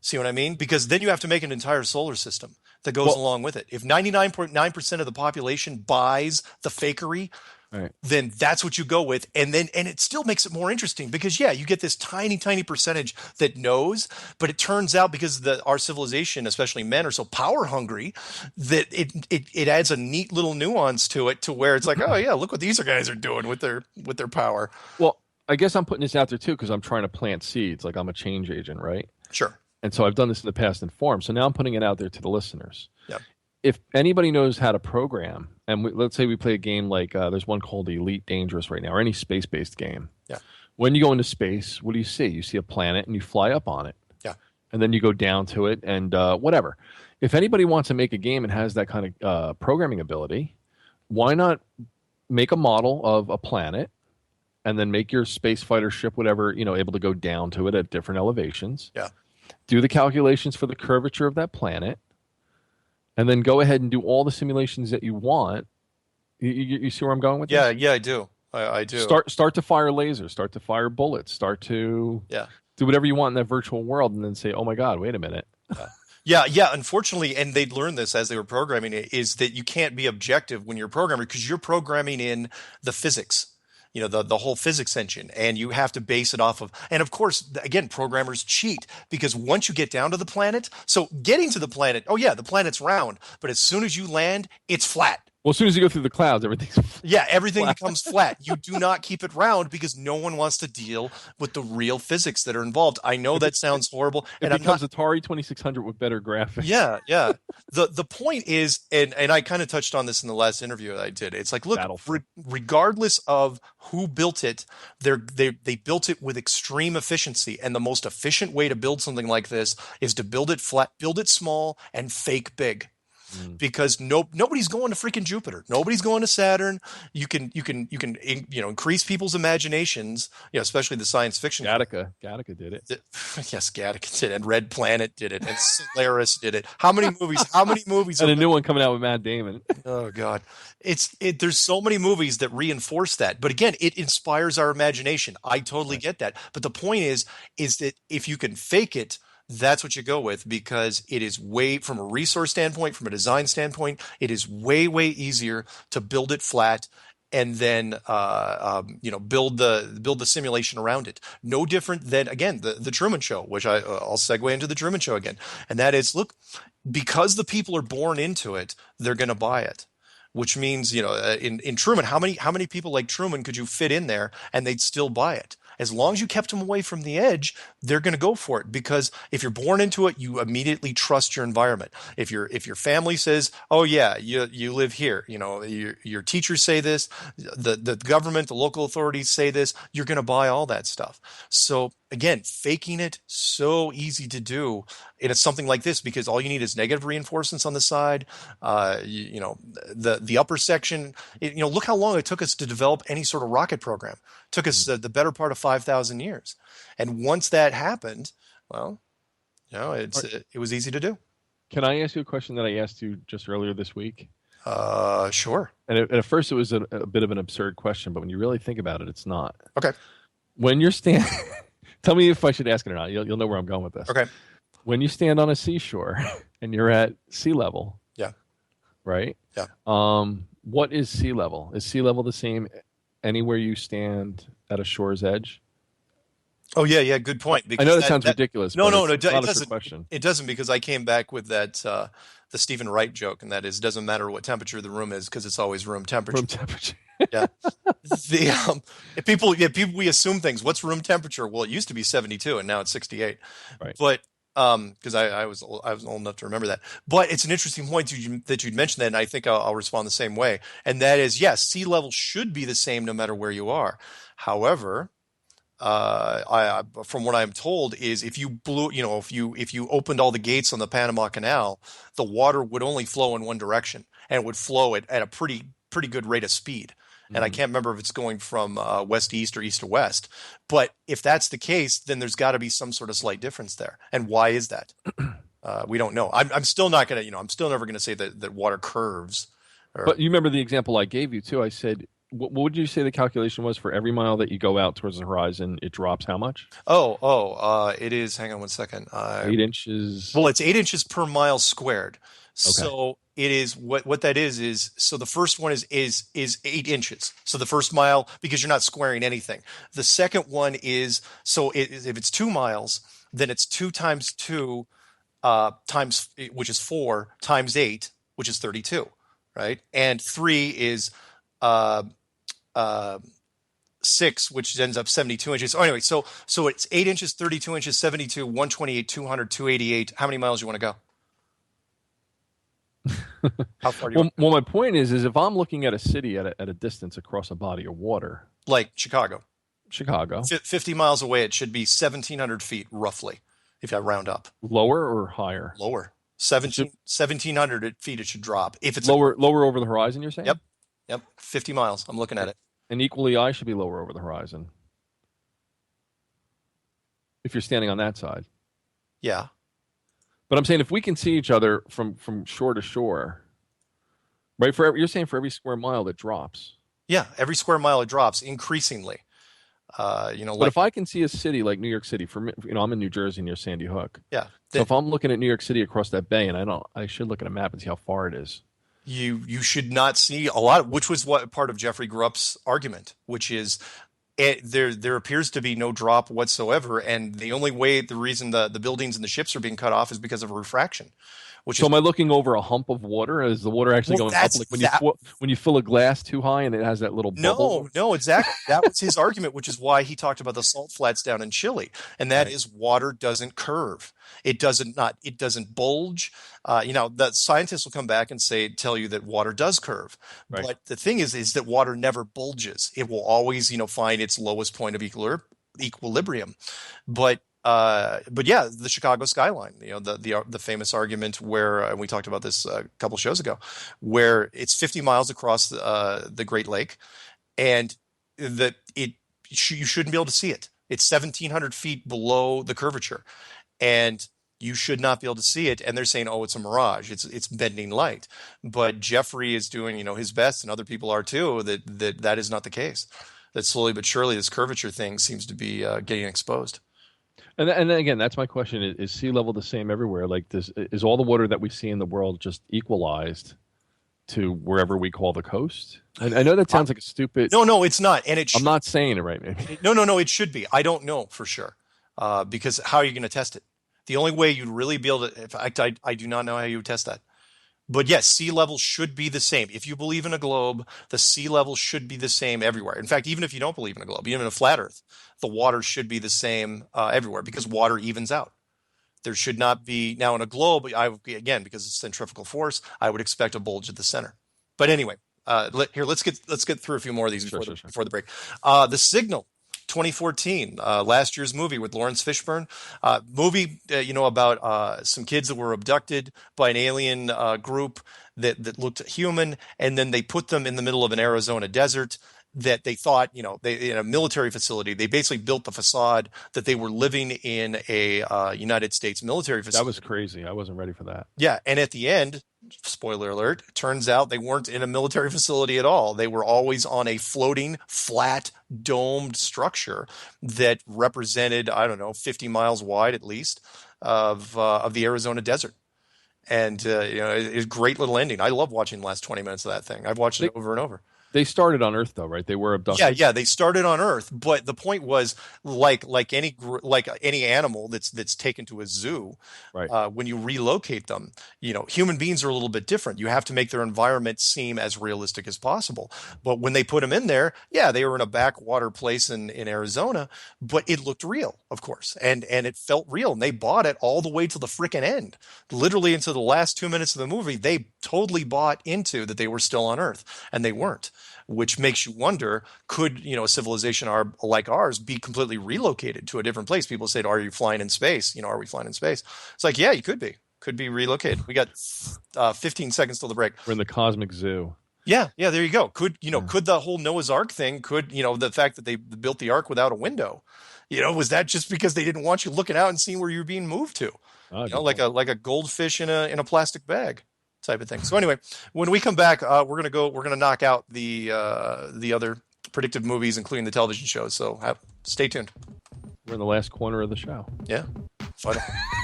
See what I mean? Because then you have to make an entire solar system that goes along with it. If 99.9% of the population buys the fakery, Right. then that's what you go with. And it still makes it more interesting, because you get this tiny, tiny percentage that knows, but it turns out, because our civilization, especially men, are so power hungry, that it adds a neat little nuance to it, to where it's like, oh yeah, look what these guys are doing with their power. Well, I guess I'm putting this out there too, because I'm trying to plant seeds. Like, I'm a change agent, right? Sure. And so I've done this in the past in forums. So now I'm putting it out there to the listeners. Yep. If anybody knows how to program, and let's say we play a game like there's one called Elite Dangerous right now, or any space-based game. Yeah. When you go into space, what do you see? You see a planet and you fly up on it. Yeah. And then you go down to it and whatever. If anybody wants to make a game and has that kind of programming ability, why not make a model of a planet and then make your space fighter ship, whatever, able to go down to it at different elevations. Yeah. Do the calculations for the curvature of that planet, and then go ahead and do all the simulations that you want. You see where I'm going with this? Yeah, I do. I do. Start to fire lasers, start to fire bullets, start to do whatever you want in that virtual world, and then say, oh my God, wait a minute. Yeah. Unfortunately, and they'd learned this as they were programming it, is that you can't be objective when you're a programmer, because you're programming in the physics. The whole physics engine, and you have to base it off of, and of course, again, programmers cheat, because once you get down to the planet, so getting to the planet, oh yeah, the planet's round, but as soon as you land, it's flat. Well, as soon as you go through the clouds, everything's everything becomes flat. You do not keep it round, because no one wants to deal with the real physics that are involved. I know that sounds horrible. It becomes Atari 2600 with better graphics. Yeah. The point is, and I kind of touched on this in the last interview that I did. It's like, look, regardless of who built it, they built it with extreme efficiency, and the most efficient way to build something like this is to build it flat, build it small, and fake big. Because nobody's going to freaking Jupiter. Nobody's going to Saturn. You can increase people's imaginations, especially the science fiction. Gattaca did it. Yes, Gattaca did it. And Red Planet did it. And Solaris did it. How many movies? And a new one coming out with Matt Damon. Oh God. There's so many movies that reinforce that. But again, it inspires our imagination. I totally get that. But the point is that if you can fake it, that's what you go with, because it is from a resource standpoint, from a design standpoint, it is way, way easier to build it flat and then build the simulation around it. No different than, again, the Truman Show, which I'll segue into the Truman Show again, and that is, look, because the people are born into it, they're going to buy it. Which means, in Truman, how many people like Truman could you fit in there and they'd still buy it? As long as you kept them away from the edge, they're going to go for it, because if you're born into it, you immediately trust your environment. If your family says, "Oh yeah, you live here," your teachers say this, the government, the local authorities say this, you're going to buy all that stuff. So again, faking it, so easy to do. And it's something like this, because all you need is negative reinforcements on the side. The upper section. Look how long it took us to develop any sort of rocket program. It took us the better part of 5,000 years. And once that happened, well, it was easy to do. Can I ask you a question that I asked you just earlier this week? Sure. And at first it was a bit of an absurd question, but when you really think about it, it's not. Okay. When you're standing, tell me if I should ask it or not. You'll know where I'm going with this. Okay. When you stand on a seashore and you're at sea level. Yeah. Right? Yeah. What is sea level? Is sea level the same anywhere you stand at a shore's edge? Oh yeah, good point. I know that sounds ridiculous. No, it doesn't. Question. It doesn't, because I came back with that the Stephen Wright joke, and that is, it doesn't matter what temperature the room is, because it's always room temperature. Room temperature. Yeah. We assume things. What's room temperature? Well, it used to be 72, and now it's 68. Right. But because I was old enough to remember that. But it's an interesting point that you'd mentioned that, and I think I'll respond the same way. And that is, yes, sea level should be the same no matter where you are. However, from what I'm told, is if you blew, if you opened all the gates on the Panama Canal, the water would only flow in one direction, and it would flow at a pretty good rate of speed. And I can't remember if it's going from west to east or east to west. But if that's the case, then there's got to be some sort of slight difference there. And why is that? We don't know. I'm still not going to, I'm still never going to say that water curves. But you remember the example I gave you too. I said, what would you say the calculation was for every mile that you go out towards the horizon? It drops how much? It is. Hang on 1 second. 8 inches. Well, it's 8 inches per mile squared. So it is what that is so the first one is 8 inches. So the first mile, because you're not squaring anything. The second one is, if it's 2 miles, then it's 2 times 2 times, which is 4 times 8, which is 32, right? And 3 is 6, which ends up 72 inches. So anyway, so it's 8 inches, 32 inches, 72, 128, 200, 288. How many miles do you want to go? How far do you Well, my point is if I'm looking at a city at a distance across a body of water, like Chicago, 50 miles away, it should be 1,700 feet roughly, if I round up. Lower or higher? Lower. 1,700 feet it should drop. If it's lower over the horizon, you're saying? Yep. 50 miles. I'm looking at it. And equally, I should be lower over the horizon. If you're standing on that side. Yeah. But I'm saying if we can see each other from shore to shore, right? You're saying for every square mile that drops. Yeah, every square mile it drops increasingly. But if I can see a city like New York City, I'm in New Jersey near Sandy Hook. Yeah. So if I'm looking at New York City across that bay, and I should look at a map and see how far it is. You should not see a lot, which was what part of Jeffrey Grupp's argument, which is there appears to be no drop whatsoever, and the reason the buildings and the ships are being cut off is because of refraction. Am I looking over a hump of water? Is the water actually going up? Like when you fill a glass too high and it has that little bubble? No, exactly. That was his argument, which is why he talked about the salt flats down in Chile, and that is water doesn't curve. It doesn't bulge. The scientists will come back and tell you that water does curve. Right. But the thing is that water never bulges. It will always, find its lowest point of equilibrium. But yeah, the Chicago skyline, the famous argument where, and we talked about this a couple shows ago, where it's 50 miles across the Great Lake, and you shouldn't be able to see it. It's 1,700 feet below the curvature, and you should not be able to see it. And they're saying, oh, it's a mirage. It's bending light. But Jeffrey is doing, his best, and other people are too, that is not the case. That slowly but surely this curvature thing seems to be getting exposed. And then again, that's my question: is sea level the same everywhere? Like, is all the water that we see in the world just equalized to wherever we call the coast? I know that sounds like a stupid. No, it's not, and I'm not saying it right. Maybe. No, it should be. I don't know for sure, because how are you going to test it? The only way you'd really be able to. In fact, I do not know how you would test that. But yes, sea level should be the same. If you believe in a globe, the sea level should be the same everywhere. In fact, even if you don't believe in a globe, even in a flat Earth, the water should be the same everywhere, because water evens out. There should not be, now in a globe, again, because it's centrifugal force, I would expect a bulge at the center. But anyway, let's get through a few more of these before the break. The Signal. 2014, last year's movie with Lawrence Fishburne, about some kids that were abducted by an alien group that looked human, and then they put them in the middle of an Arizona desert that they thought, in a military facility. They basically built the facade that they were living in a United States military facility. That was crazy. I wasn't ready for that. Yeah, and at the end, spoiler alert, turns out they weren't in a military facility at all. They were always on a floating, flat, domed structure that represented, 50 miles wide at least, of the Arizona desert. And it's a great little ending. I love watching the last 20 minutes of that thing. I've watched it over and over. They started on Earth, though, right? They were abducted. Yeah, they started on Earth, but the point was, like any animal that's taken to a zoo, Right. when you relocate them, human beings are a little bit different. You have to make their environment seem as realistic as possible. But when they put them in there, yeah, they were in a backwater place in Arizona, but it looked real, of course, and it felt real, and they bought it all the way to the frickin' end, literally into the last 2 minutes of the movie. They totally bought into that they were still on Earth, and they weren't. Which makes you wonder, could, a civilization like ours be completely relocated to a different place? People say, are you flying in space? Are we flying in space? It's like, yeah, you could be relocated. We got 15 seconds till the break. We're in the cosmic zoo. Yeah, there you go. Could the whole Noah's Ark thing, the fact that they built the Ark without a window, was that just because they didn't want you looking out and seeing where you're being moved to? Like a goldfish in a plastic bag type of thing. So anyway, when we come back, we're gonna knock out the other predictive movies, including the television shows. So stay tuned. We're in the last corner of the show. Yeah, fun.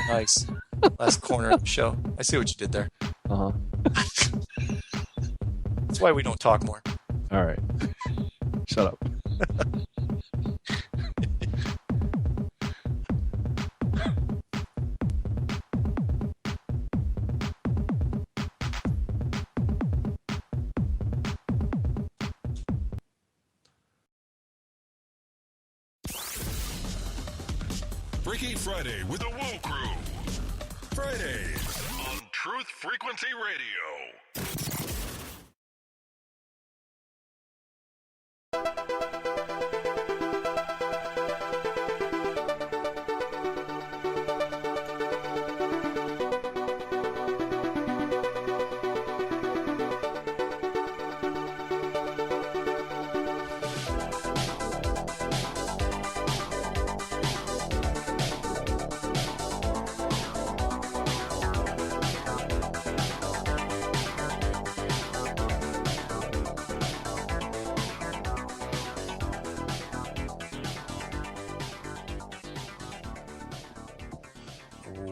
Nice. Last corner of the show. I see what you did there. Uh-huh. That's why we don't talk more. All right. Shut up. Freaky Friday with the Woo Crew. Fridays on Truth Frequency Radio.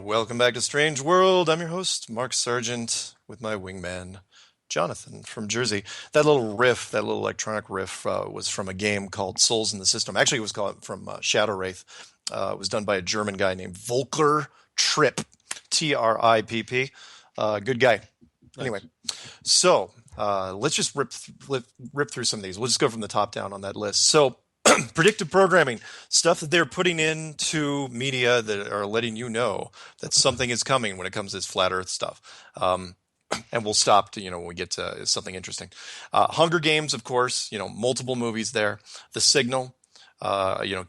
Welcome back to Strange World. I'm your host, Mark Sargent, with my wingman, Jonathan from Jersey. That little riff, that little electronic riff, was from a game called Souls in the System. Actually, it was called from Shadow Wraith. It was done by a German guy named Volker Tripp, Tripp. Good guy. Anyway, so let's just rip through some of these. We'll just go from the top down on that list. So, predictive programming, stuff that they're putting into media that are letting you know that something is coming when it comes to this flat Earth stuff. And we'll stop to, when we get to something interesting. Hunger Games, of course, multiple movies there. The Signal,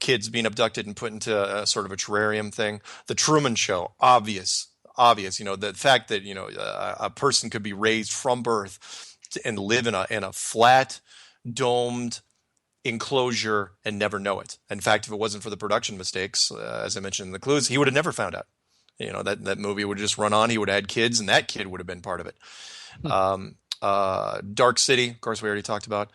kids being abducted and put into a sort of a terrarium thing. The Truman Show, obvious, the fact that, a person could be raised from birth and live in a flat, domed enclosure and never know it. In fact, if it wasn't for the production mistakes, as I mentioned in the clues, he would have never found out. That movie would have just run on. He would have had kids, and that kid would have been part of it. Dark City, of course, we already talked about.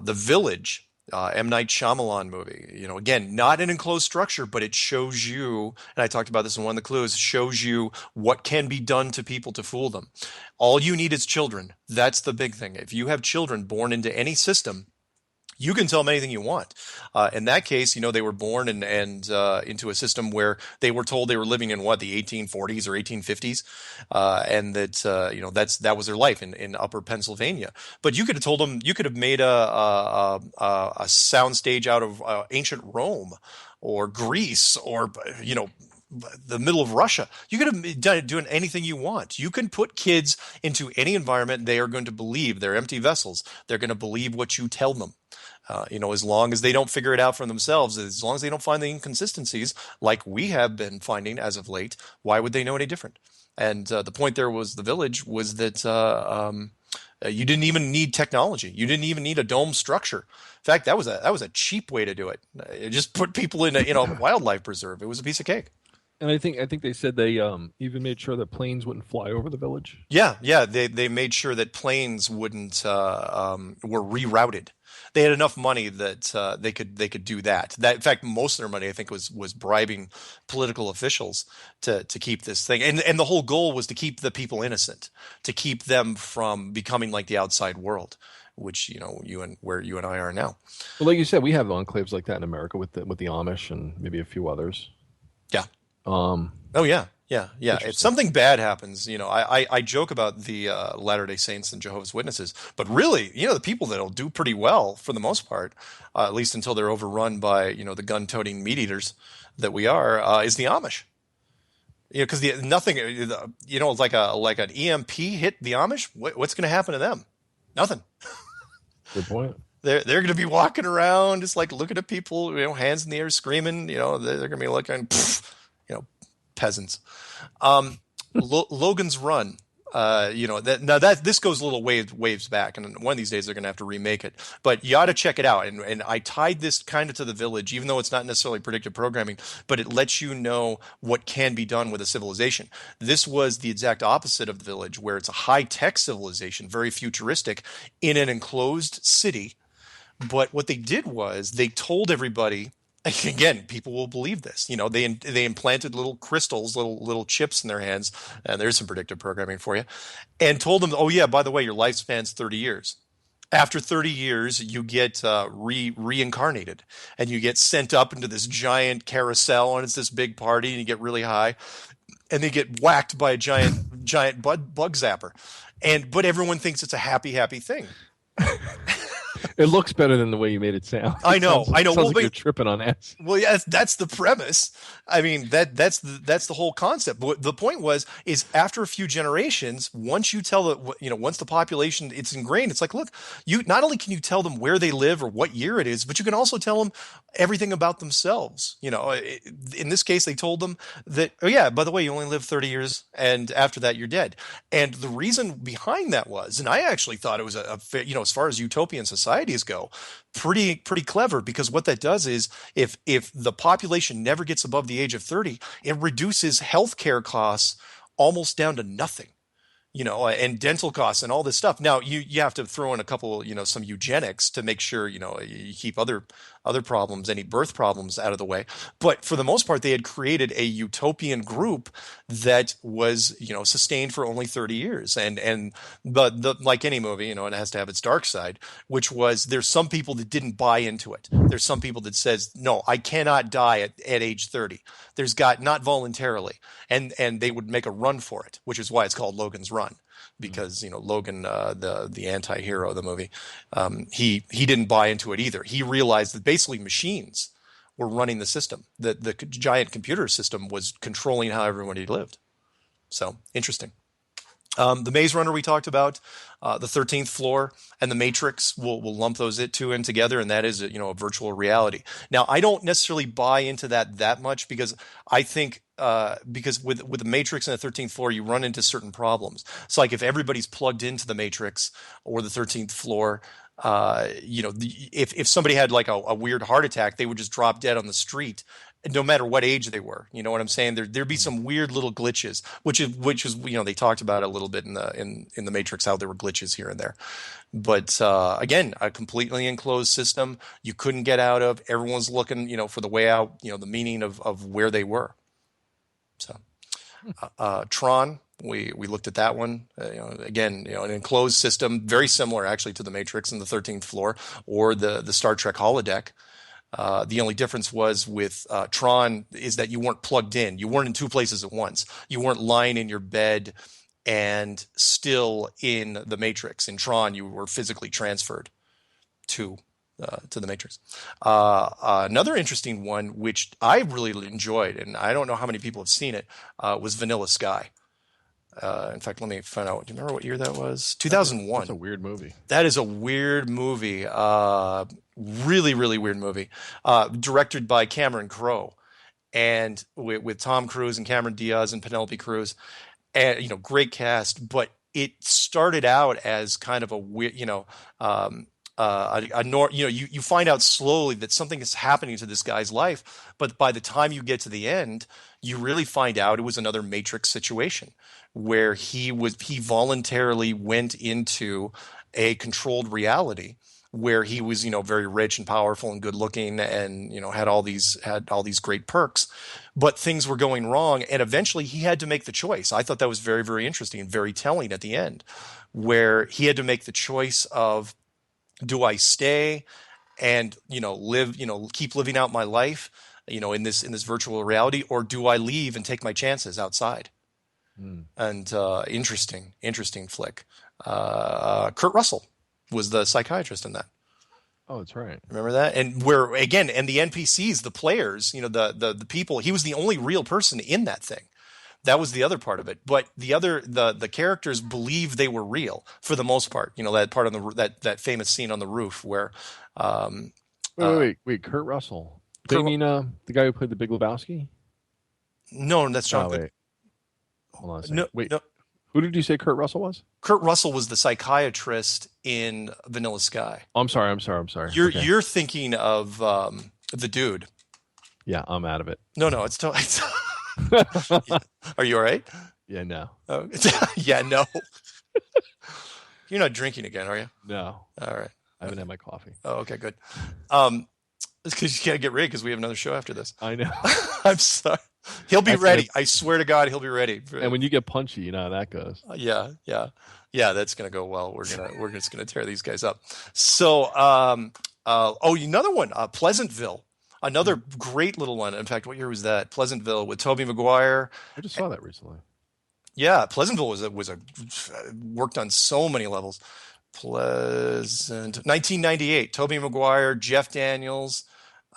The Village, M. Night Shyamalan movie. Again, not an enclosed structure, but it shows you, and I talked about this in one of the clues, shows you what can be done to people to fool them. All you need is children. That's the big thing. If you have children born into any system, you can tell them anything you want. In that case, they were born and into a system where they were told they were living in the 1840s or 1850s, and that was their life in Upper Pennsylvania. But you could have told them, you could have made a soundstage out of ancient Rome or Greece or the middle of Russia. You could have done anything you want. You can put kids into any environment. They are going to believe. They're empty vessels. They're going to believe what you tell them. As long as they don't figure it out for themselves, as long as they don't find the inconsistencies like we have been finding as of late, why would they know any different? And the point there was The Village was that you didn't even need technology. You didn't even need a dome structure. In fact, that was a cheap way to do it. It just put people in a wildlife preserve. It was a piece of cake. And I think they said they even made sure that planes wouldn't fly over the village. Yeah. They made sure that planes wouldn't were rerouted. They had enough money that they could do that. That, in fact, most of their money I think was bribing political officials to keep this thing. And the whole goal was to keep the people innocent, to keep them from becoming like the outside world, which where you and I are now. Well, like you said, we have enclaves like that in America with the Amish and maybe a few others. Yeah. Oh yeah. Yeah. If something bad happens, I joke about the Latter-day Saints and Jehovah's Witnesses, but really, the people that'll do pretty well for the most part, at least until they're overrun by, the gun-toting meat eaters that we are, is the Amish. Because nothing, like an EMP hit the Amish. What's going to happen to them? Nothing. Good point. They're going to be walking around just like looking at people, hands in the air, screaming. They're going to be looking, peasants. Logan's Run. This goes a little waves back, and one of these days they're going to have to remake it. But you ought to check it out. And I tied this kind of to The Village, even though it's not necessarily predictive programming, but it lets you know what can be done with a civilization. This was the exact opposite of The Village, where it's a high-tech civilization, very futuristic, in an enclosed city. But what they did was they told everybody. Again, people will believe this. They implanted little crystals, little chips in their hands, and there's some predictive programming for you, and told them, oh yeah, by the way, your lifespan's 30 years. After 30 years, you get reincarnated, and you get sent up into this giant carousel, and it's this big party, and you get really high, and they get whacked by a giant bug zapper, but everyone thinks it's a happy thing. It looks better than the way you made it sound. I know. Sounds like you're tripping on that. Well, yeah, that's the premise. I mean, that's the whole concept. But the point is after a few generations, once you tell once the population, it's ingrained. It's like, look, you not only can you tell them where they live or what year it is, but you can also tell them everything about themselves. In this case, they told them that, oh yeah, by the way, you only live 30 years, and after that, you're dead. And the reason behind that was, and I actually thought it was as far as utopian societies go, pretty clever, because what that does is if the population never gets above the age of 30, it reduces healthcare costs almost down to nothing. And dental costs and all this stuff. Now you have to throw in a couple, some eugenics to make sure, you keep other problems, any birth problems out of the way. But for the most part, they had created a utopian group that was, sustained for only 30 years. But like any movie, it has to have its dark side, which was there's some people that didn't buy into it. There's some people that says, no, I cannot die at age 30. Not voluntarily. And they would make a run for it, which is why it's called Logan's Run. Because Logan, the anti-hero of the movie, he didn't buy into it either. He realized that basically machines were running the system. The giant computer system was controlling how everybody lived. So interesting. The Maze Runner we talked about, the 13th floor, and the Matrix. We'll lump those two in together, and that is a virtual reality. Now, I don't necessarily buy into that much, because I think because with the Matrix and the 13th floor, you run into certain problems. So like if everybody's plugged into the Matrix or the 13th floor, if somebody had like a weird heart attack, they would just drop dead on the street, no matter what age they were. You know what I'm saying? There'd be some weird little glitches, which is they talked about a little bit in the Matrix, how there were glitches here and there. But again, a completely enclosed system you couldn't get out of. Everyone's looking, for the way out, the meaning of where they were. So, Tron, we looked at that one. Again, an enclosed system, very similar actually to the Matrix and the 13th floor or the Star Trek holodeck. The only difference was with Tron is that you weren't plugged in. You weren't in two places at once. You weren't lying in your bed and still in the Matrix. In Tron, you were physically transferred to the Matrix. Another interesting one, which I really enjoyed, and I don't know how many people have seen it, was Vanilla Sky. In fact, let me find out. Do you remember what year that was? 2001. That's a weird movie. That is a weird movie. Really, really weird movie. Directed by Cameron Crowe, and with Tom Cruise and Cameron Diaz and Penelope Cruz, and great cast. But it started out as kind of a weird, you find out slowly that something is happening to this guy's life, but by the time you get to the end, you really find out it was another Matrix situation where he voluntarily went into a controlled reality where he was, very rich and powerful and good looking and, had all these great perks, but things were going wrong. And eventually he had to make the choice. I thought that was very, very interesting and very telling at the end, where he had to make the choice of, do I stay and, live, keep living out my life, in this virtual reality, or do I leave and take my chances outside? And interesting flick. Kurt Russell was the psychiatrist in that. Oh, that's right. Remember that? And where again, and the NPCs, the players, the people, he was the only real person in that thing. That was the other part of it. But the characters believed they were real for the most part. That part on that famous scene on the roof where wait, Kurt Russell. Do you mean the guy who played the Big Lebowski? No, that's John. Wait. Hold on a second. No, wait. no. Who did you say Kurt Russell was? Kurt Russell was the psychiatrist in Vanilla Sky. Oh, I'm sorry. You're thinking of the dude. Yeah, I'm out of it. No, it's Are you all right? Yeah, no. Oh, yeah, no. You're not drinking again, are you? No. All right. I haven't had my coffee. Oh, okay, good. It's because you can't get ready because we have another show after this. I know. I'm sorry. He'll be ready. I swear to God, he'll be ready. And when you get punchy, you know how that goes. Yeah. That's gonna go well. We're just gonna tear these guys up. So, another one, Pleasantville, another great little one. In fact, what year was that? Pleasantville with Tobey Maguire. I just saw that recently. Yeah, Pleasantville was worked on so many levels. 1998. Tobey Maguire, Jeff Daniels.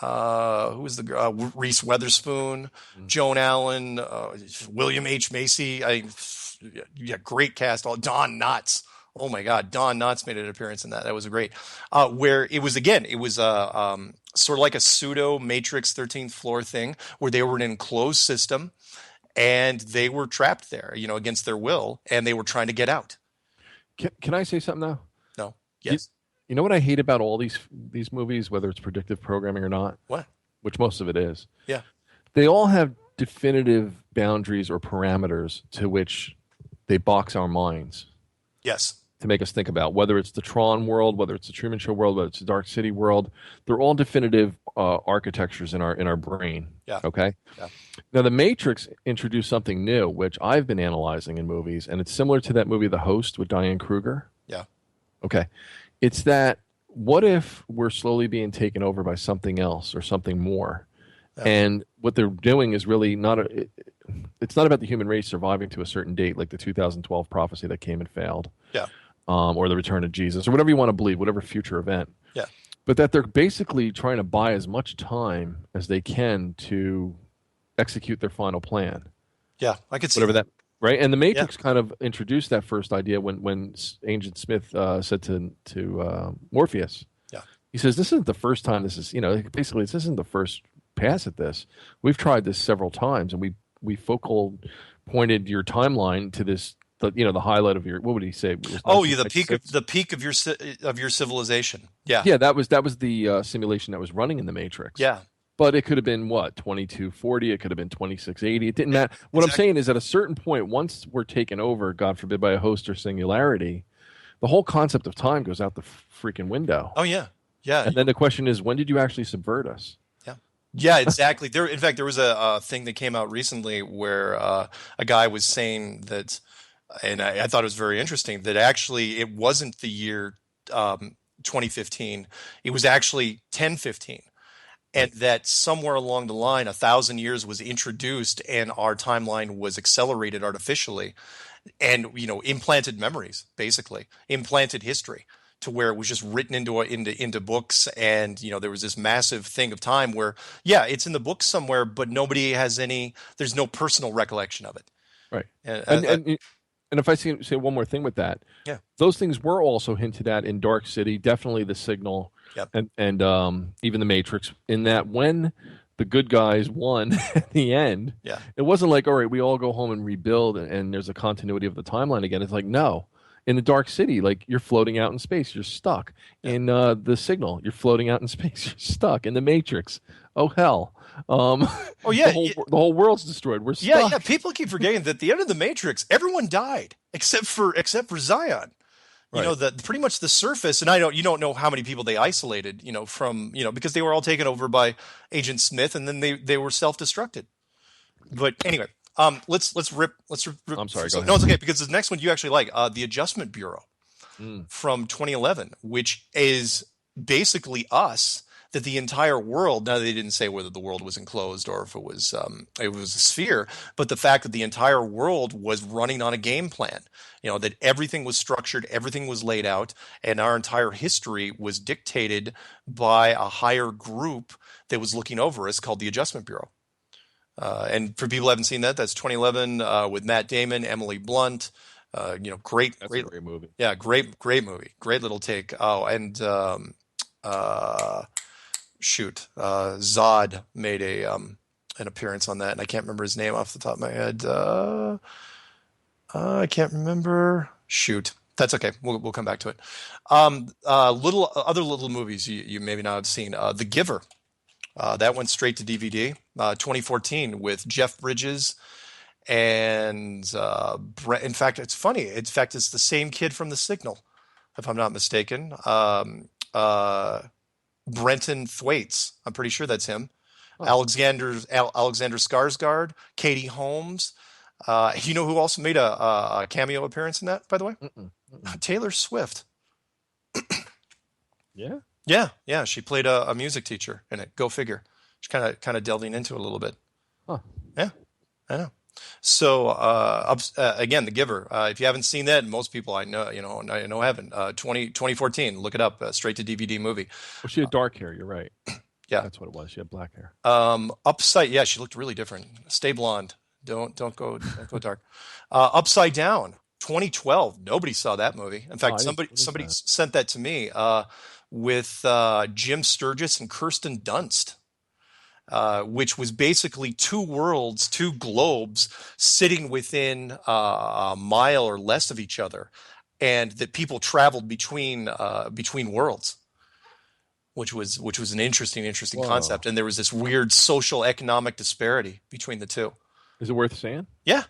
Who was the girl? Reese Witherspoon, Joan Allen, William H. Macy. Great cast. Don Knotts. Oh my God, Don Knotts made an appearance in that. That was great. Where it was sort of like a pseudo Matrix 13th floor thing, where they were in an enclosed system, and they were trapped there, against their will, and they were trying to get out. Can I say something now? No. Yes. You know what I hate about all these movies, whether it's predictive programming or not? What? Which most of it is. Yeah. They all have definitive boundaries or parameters to which they box our minds. Yes. To make us think about whether it's the Tron world, whether it's the Truman Show world, whether it's the Dark City world. They're all definitive architectures in our brain. Yeah. Okay. Yeah. Now, The Matrix introduced something new, which I've been analyzing in movies, and it's similar to that movie, The Host, with Diane Kruger. Yeah. Okay. It's that, what if we're slowly being taken over by something else or something more? Yeah. And what they're doing is really it's not about the human race surviving to a certain date, like the 2012 prophecy that came and failed. Yeah. Or the return of Jesus, or whatever you want to believe, whatever future event. Yeah. But that they're basically trying to buy as much time as they can to execute their final plan. Yeah, I could see whatever that. Right, and the Matrix kind of introduced that first idea when Agent Smith said to Morpheus, he says, "This isn't the first time. This is basically this isn't the first pass at this. We've tried this several times, and we focal pointed your timeline to this. The highlight of your, what would he say? The peak of your civilization. Yeah, yeah. That was the simulation that was running in the Matrix. Yeah. But it could have been, 2240, it could have been 2680. It didn't matter. What I'm saying is, at a certain point, once we're taken over, God forbid, by a host or singularity, the whole concept of time goes out the freaking window. Oh, yeah. Yeah. And then the question is, when did you actually subvert us? Yeah. Yeah, exactly. In fact, there was a thing that came out recently where a guy was saying that, and I thought it was very interesting, that actually it wasn't the year 2015. It was actually 1015. And that somewhere along the line, 1,000 years was introduced, and our timeline was accelerated artificially, and implanted memories, basically implanted history, to where it was just written into books, and there was this massive thing of time where it's in the books somewhere, but nobody has there's no personal recollection of it. Right. And if I say one more thing with that, those things were also hinted at in Dark City, definitely The Signal. Yep. And even The Matrix, in that when the good guys won at the end, it wasn't like, all right, we all go home and rebuild and there's a continuity of the timeline again. It's like, no. In the Dark City, like, you're floating out in space, you're stuck. In The Signal, you're floating out in space, you're stuck. In The Matrix, oh hell. The whole world's destroyed. We're stuck. People keep forgetting that at the end of The Matrix, everyone died except for Zion. You know, that pretty much the surface, and you don't know how many people they isolated, from, because they were all taken over by Agent Smith, and then they were self-destructed. But anyway, let's rip. I'm sorry, go ahead. No, it's okay, because the next one you actually like, the Adjustment Bureau from 2011, which is basically us. That the entire world, now they didn't say whether the world was enclosed or if it was a sphere, but the fact that the entire world was running on a game plan, that everything was structured, everything was laid out, and our entire history was dictated by a higher group that was looking over us called the Adjustment Bureau. And for people who haven't seen that, that's 2011 with Matt Damon, Emily Blunt. Great movie. Yeah, great movie. Great little take. Oh, and Zod made an appearance on that, and I can't remember his name off the top of my head. I can't remember. Shoot, that's okay. We'll come back to it. Little movies you maybe not have seen. The Giver, that went straight to DVD. 2014 with Jeff Bridges and in fact, it's funny. In fact, it's the same kid from The Signal, if I'm not mistaken. Brenton Thwaites. I'm pretty sure that's him. Oh. Alexander Skarsgård, Katie Holmes. You know who also made a cameo appearance in that, by the way? Taylor Swift. Yeah? Yeah. She played a music teacher in it. Go figure. She's kind of delving into it a little bit. Huh. Yeah, I know. So again, The Giver. If you haven't seen that, and most people I know haven't. 2014. Look it up. Straight to DVD movie. Well, she had dark hair. You're right. Yeah, that's what it was. She had black hair. Upside. Yeah, she looked really different. Stay blonde. Don't go dark. Upside Down. 2012. Nobody saw that movie. In fact, somebody sent that to me with Jim Sturgis and Kirsten Dunst. Which was basically two worlds, two globes sitting within a mile or less of each other, and that people traveled between worlds, which was an interesting Whoa. Concept. And there was this weird social economic disparity between the two. Is it worth saying? Yeah,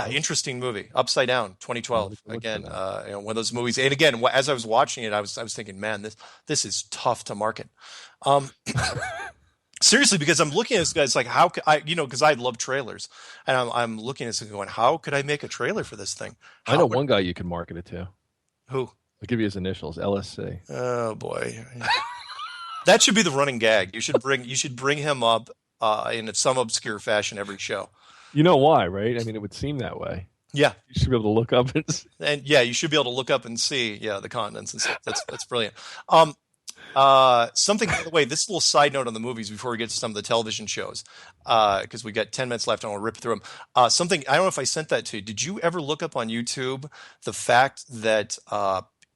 interesting movie. Upside Down, 2012. Again, one of those movies. And again, as I was watching it, I was thinking, man, this is tough to market. Seriously, because I'm looking at this guy's like, how could I, because I love trailers, and I'm looking at this going, how could I make a trailer for this thing? I know one guy you can market it to. Who? I'll give you his initials, LSC. Oh boy, that should be the running gag. You should bring him up in some obscure fashion every show. You know why, right? I mean, it would seem that way. Yeah, you should be able to look up and you should be able to look up and see the continents and stuff. That's brilliant. Something, by the way, this little side note on the movies before we get to some of the television shows, because we got 10 minutes left and I'll rip through them. Something, I don't know if I sent that to you. Did you ever look up on YouTube the fact that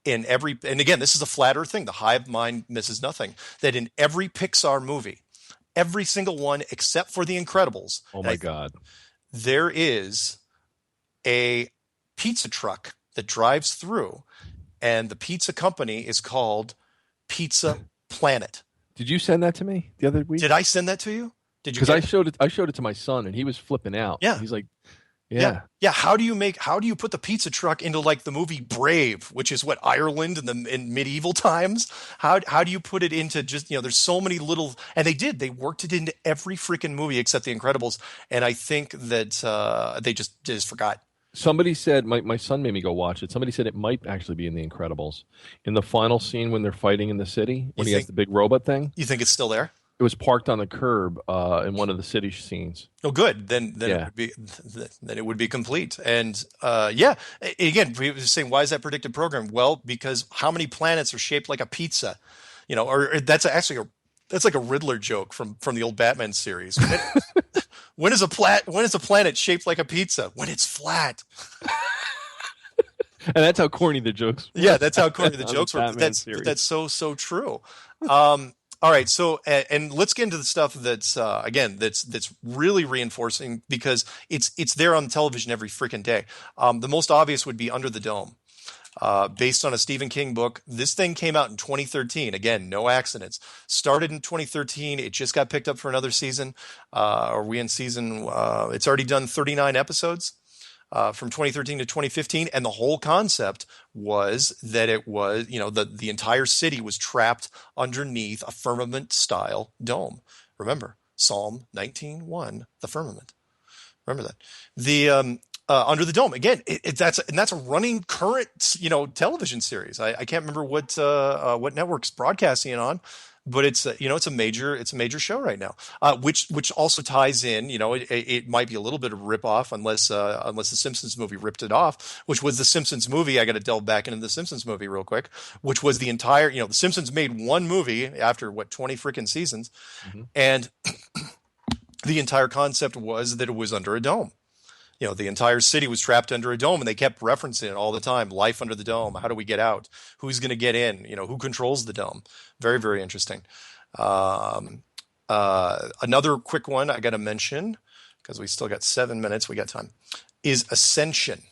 and again, this is a flat earth thing, the hive mind misses nothing, that in every Pixar movie, every single one except for The Incredibles. Oh my God. There is a pizza truck that drives through, and the pizza company is called Pizza Planet. Did you send that to me the other week? Did I send that to you? Did you? Because I showed it to my son, and he was flipping out. Yeah, he's like, yeah. How do you put the pizza truck into like the movie Brave, which is what Ireland in medieval times? How do you put it into just there's so many little, and they worked it into every freaking movie except The Incredibles, and I think that they just forgot. Somebody said, my son made me go watch it. Somebody said it might actually be in The Incredibles. In the final scene when they're fighting in the city, when he has the big robot thing. You think it's still there? It was parked on the curb in one of the city scenes. Oh, good. Then it would be complete. And again, we were saying, why is that predictive program? Well, because how many planets are shaped like a pizza? Or that's like a Riddler joke from the old Batman series. When is a planet shaped like a pizza? When it's flat. And that's how corny the jokes were. Yeah, that's how corny the jokes were. That's so true. All right, so and let's get into the stuff that's that's really reinforcing, because it's there on television every freaking day. The most obvious would be Under the Dome. Based on a Stephen King book. This thing came out in 2013. Again, no accidents. Started in 2013. It just got picked up for another season. Are we in season? It's already done 39 episodes. from 2013 to 2015, and the whole concept was that it was, the entire city was trapped underneath a firmament-style dome. Remember, Psalm 19:1, the firmament. Remember that. The under the dome again. That's a running current, television series. I can't remember what network's broadcasting it on, but it's it's a major show right now. Which also ties in. It might be a little bit of a ripoff unless the Simpsons movie ripped it off, which was the Simpsons movie. I got to delve back into the Simpsons movie real quick, which was the entire. The Simpsons made one movie after 20 freaking seasons, and the entire concept was that it was under a dome. The entire city was trapped under a dome, and they kept referencing it all the time. Life under the dome. How do we get out? Who's going to get in? Who controls the dome? Very, very interesting. Another quick one I got to mention, because we still got 7 minutes. We got time. Is Ascension.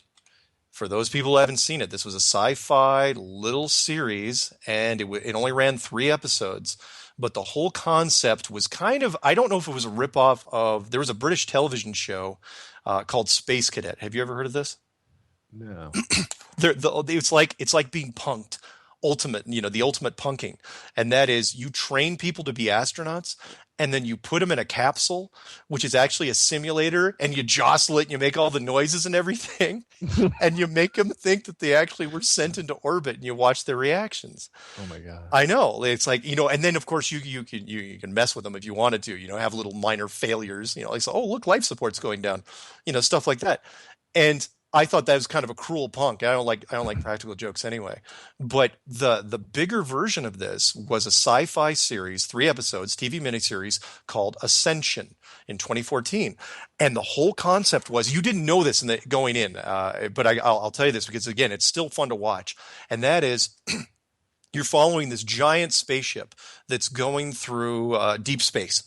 For those people who haven't seen it, this was a sci-fi little series, and it only ran 3 episodes. But the whole concept was kind of, I don't know if it was a ripoff of, there was a British television show called Space Cadet. Have you ever heard of this? No. It's like being punked. The ultimate punking. And that is, you train people to be astronauts, and then you put them in a capsule, which is actually a simulator, and you jostle it, and you make all the noises and everything, and you make them think that they actually were sent into orbit, and you watch their reactions. Oh my God. I know. It's like, and then of course you can mess with them if you wanted to, have little minor failures, like, so, oh, look, life support's going down, stuff like that. And I thought that was kind of a cruel punk. I don't like practical jokes anyway. But the bigger version of this was a sci-fi series, 3 episodes, TV miniseries called Ascension in 2014. And the whole concept was, you didn't know this going in, but I'll tell you this because, again, it's still fun to watch. And that is, you're following this giant spaceship that's going through deep space.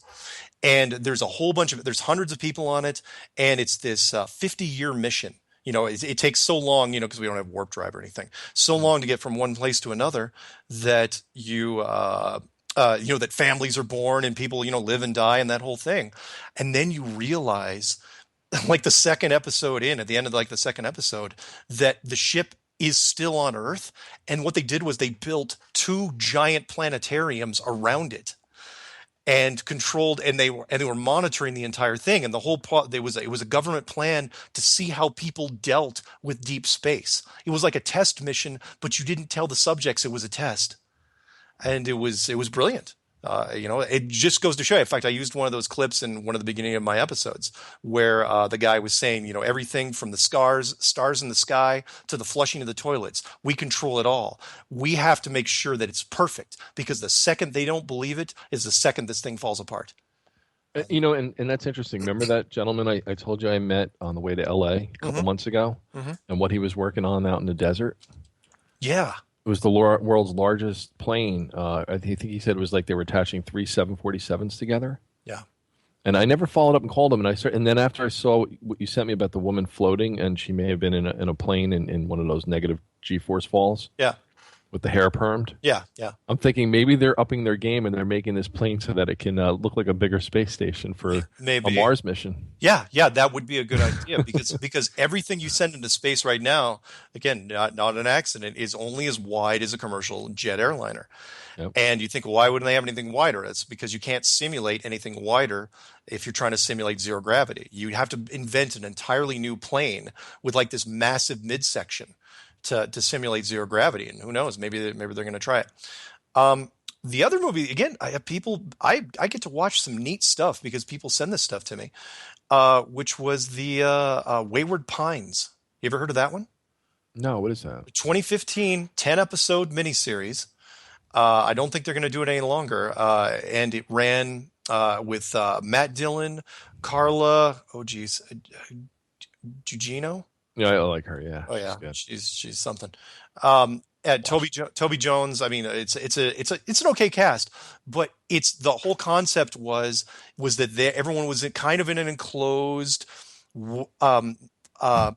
And there's there's hundreds of people on it. And it's this 50-year mission. It takes so long, because we don't have warp drive or anything, so long to get from one place to another that that families are born and people, live and die and that whole thing. And then you realize, like the second episode at the end of the second episode, that the ship is still on Earth. And what they did was they built 2 giant planetariums around it. And controlled, and they were monitoring the entire thing, and the whole it was a government plan to see how people dealt with deep space. It was like a test mission, but you didn't tell the subjects it was a test, and it was brilliant. It just goes to show. In fact, I used one of those clips in one of the beginning of my episodes where the guy was saying, everything from the stars in the sky to the flushing of the toilets, we control it all. We have to make sure that it's perfect, because the second they don't believe it is the second this thing falls apart. And that's interesting. Remember that gentleman I told you I met on the way to LA a couple months ago, and what he was working on out in the desert? Yeah. It was the world's largest plane. I think he said it was like they were attaching 3 747s together. Yeah. And I never followed up and called him. And then after I saw what you sent me about the woman floating, and she may have been in a plane in one of those negative G-force falls. Yeah. With the hair permed. Yeah. I'm thinking maybe they're upping their game and they're making this plane so that it can look like a bigger space station for a Mars mission. Yeah, that would be a good idea because everything you send into space right now, again, not an accident, is only as wide as a commercial jet airliner. Yep. And you think, well, why wouldn't they have anything wider? It's because you can't simulate anything wider if you're trying to simulate zero gravity. You have to invent an entirely new plane with like this massive midsection to simulate zero gravity, and who knows? Maybe they're going to try it. The other movie, again, I get to watch some neat stuff because people send this stuff to me, which was the Wayward Pines. You ever heard of that one? No, what is that? 2015 10-episode miniseries. I don't think they're going to do it any longer, and it ran with Matt Dillon, Carla, Gugino. Yeah, I like her. Yeah. Oh yeah, she's something. And Toby Jones. I mean, it's an okay cast, but it's the whole concept was that everyone was kind of in an enclosed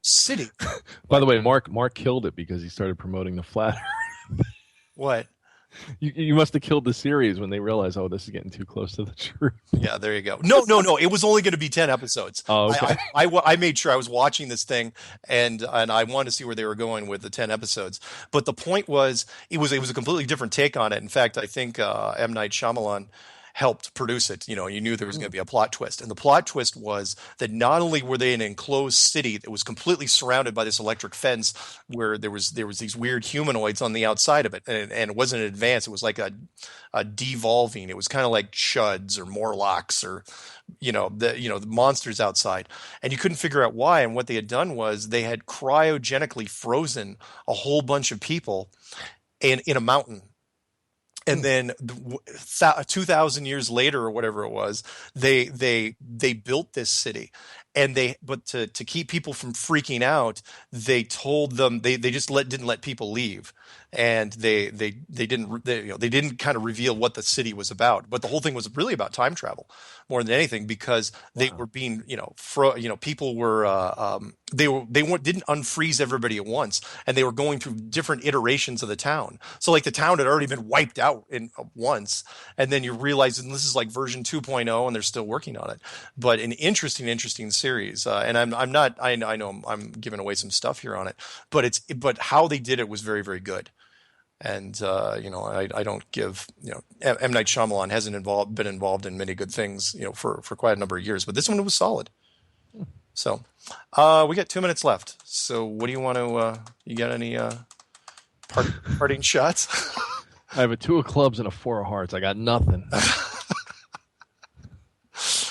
city. By the way, Mark killed it because he started promoting the flat Earth. What? You must have killed the series when they realized, oh, this is getting too close to the truth. Yeah, there you go. No. It was only going to be 10 episodes. Oh, okay. I made sure I was watching this thing, and I wanted to see where they were going with the 10 episodes. But the point was, it was a completely different take on it. In fact, I think M. Night Shyamalan helped produce it. You knew there was going to be a plot twist. And the plot twist was that not only were they in an enclosed city that was completely surrounded by this electric fence where there was these weird humanoids on the outside of it, and it wasn't advanced. It was like a devolving. It was kind of like Chuds or Morlocks or the monsters outside, and you couldn't figure out why. And what they had done was they had cryogenically frozen a whole bunch of people in a mountain. And then 2,000 years later, or whatever it was, they built this city, and but to keep people from freaking out, they told them they just didn't let people leave, and they didn't kind of reveal what the city was about. But the whole thing was really about time travel more than anything, because they were being people were didn't unfreeze everybody at once, and they were going through different iterations of the town. So like the town had already been wiped out once, and then you realize this is like version 2.0, and they're still working on it. But an interesting series, and I know I'm giving away some stuff here on it, but how they did it was very, very good. And I don't give M. Night Shyamalan hasn't been involved in many good things for quite a number of years, but this one was solid. So we got 2 minutes left. So what do you want to? You got any parting shots? I have a 2 of clubs and a 4 of hearts. I got nothing.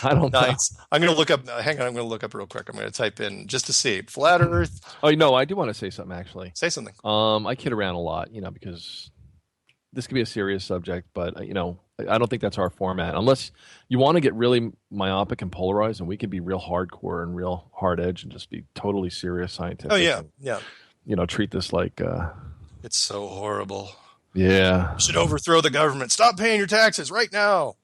I don't know. Nice. I'm going to look up. Hang on. I'm going to look up real quick. I'm going to type in just to see flat Earth. Oh no, I do want to say something actually. Say something. I kid around a lot, because this could be a serious subject, but I don't think that's our format. Unless you want to get really myopic and polarized, and we can be real hardcore and real hard edge and just be totally serious scientific. Oh yeah, yeah. Treat this like. It's so horrible. Yeah. You should overthrow the government. Stop paying your taxes right now.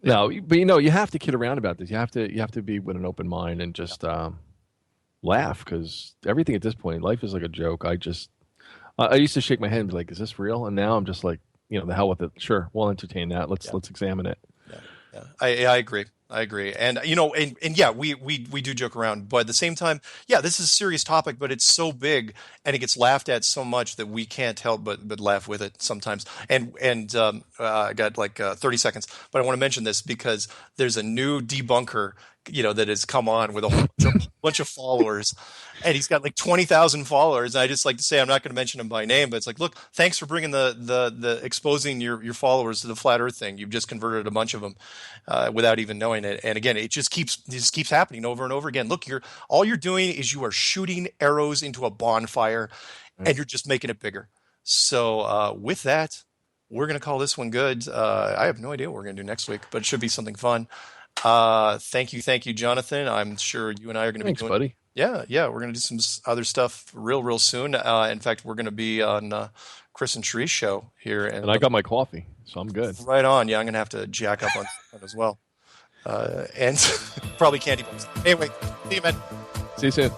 No, but you have to kid around about this. You have to be with an open mind and just laugh, because everything at this point, life is like a joke. I used to shake my head and be like, "Is this real?" And now I'm just like, the hell with it. Sure, we'll entertain that. Let's examine it. Yeah. I agree. And yeah, we do joke around, but at the same time, yeah, this is a serious topic, but it's so big and it gets laughed at so much that we can't help but laugh with it sometimes. And I got like 30 seconds, but I want to mention this because there's a new debunker, that has come on with a whole bunch of followers, and he's got like 20,000 followers. And I just like to say, I'm not going to mention him by name, but it's like, look, thanks for bringing the exposing your followers to the flat Earth thing. You've just converted a bunch of them without even knowing it. And again, it just keeps happening over and over again. Look, all you're doing is you are shooting arrows into a bonfire, and you're just making it bigger. So with that, we're going to call this one good. I have no idea what we're going to do next week, but it should be something fun. Thank you, Jonathan. I'm sure you and I are going to be doing. Buddy. Yeah, we're going to do some other stuff real soon. In fact, we're going to be on Chris and Sheree's show here, and I got my coffee, so I'm good. Right on. Yeah, I'm going to have to jack up on that as well, and probably candy bars. Anyway, see you, man. See you soon.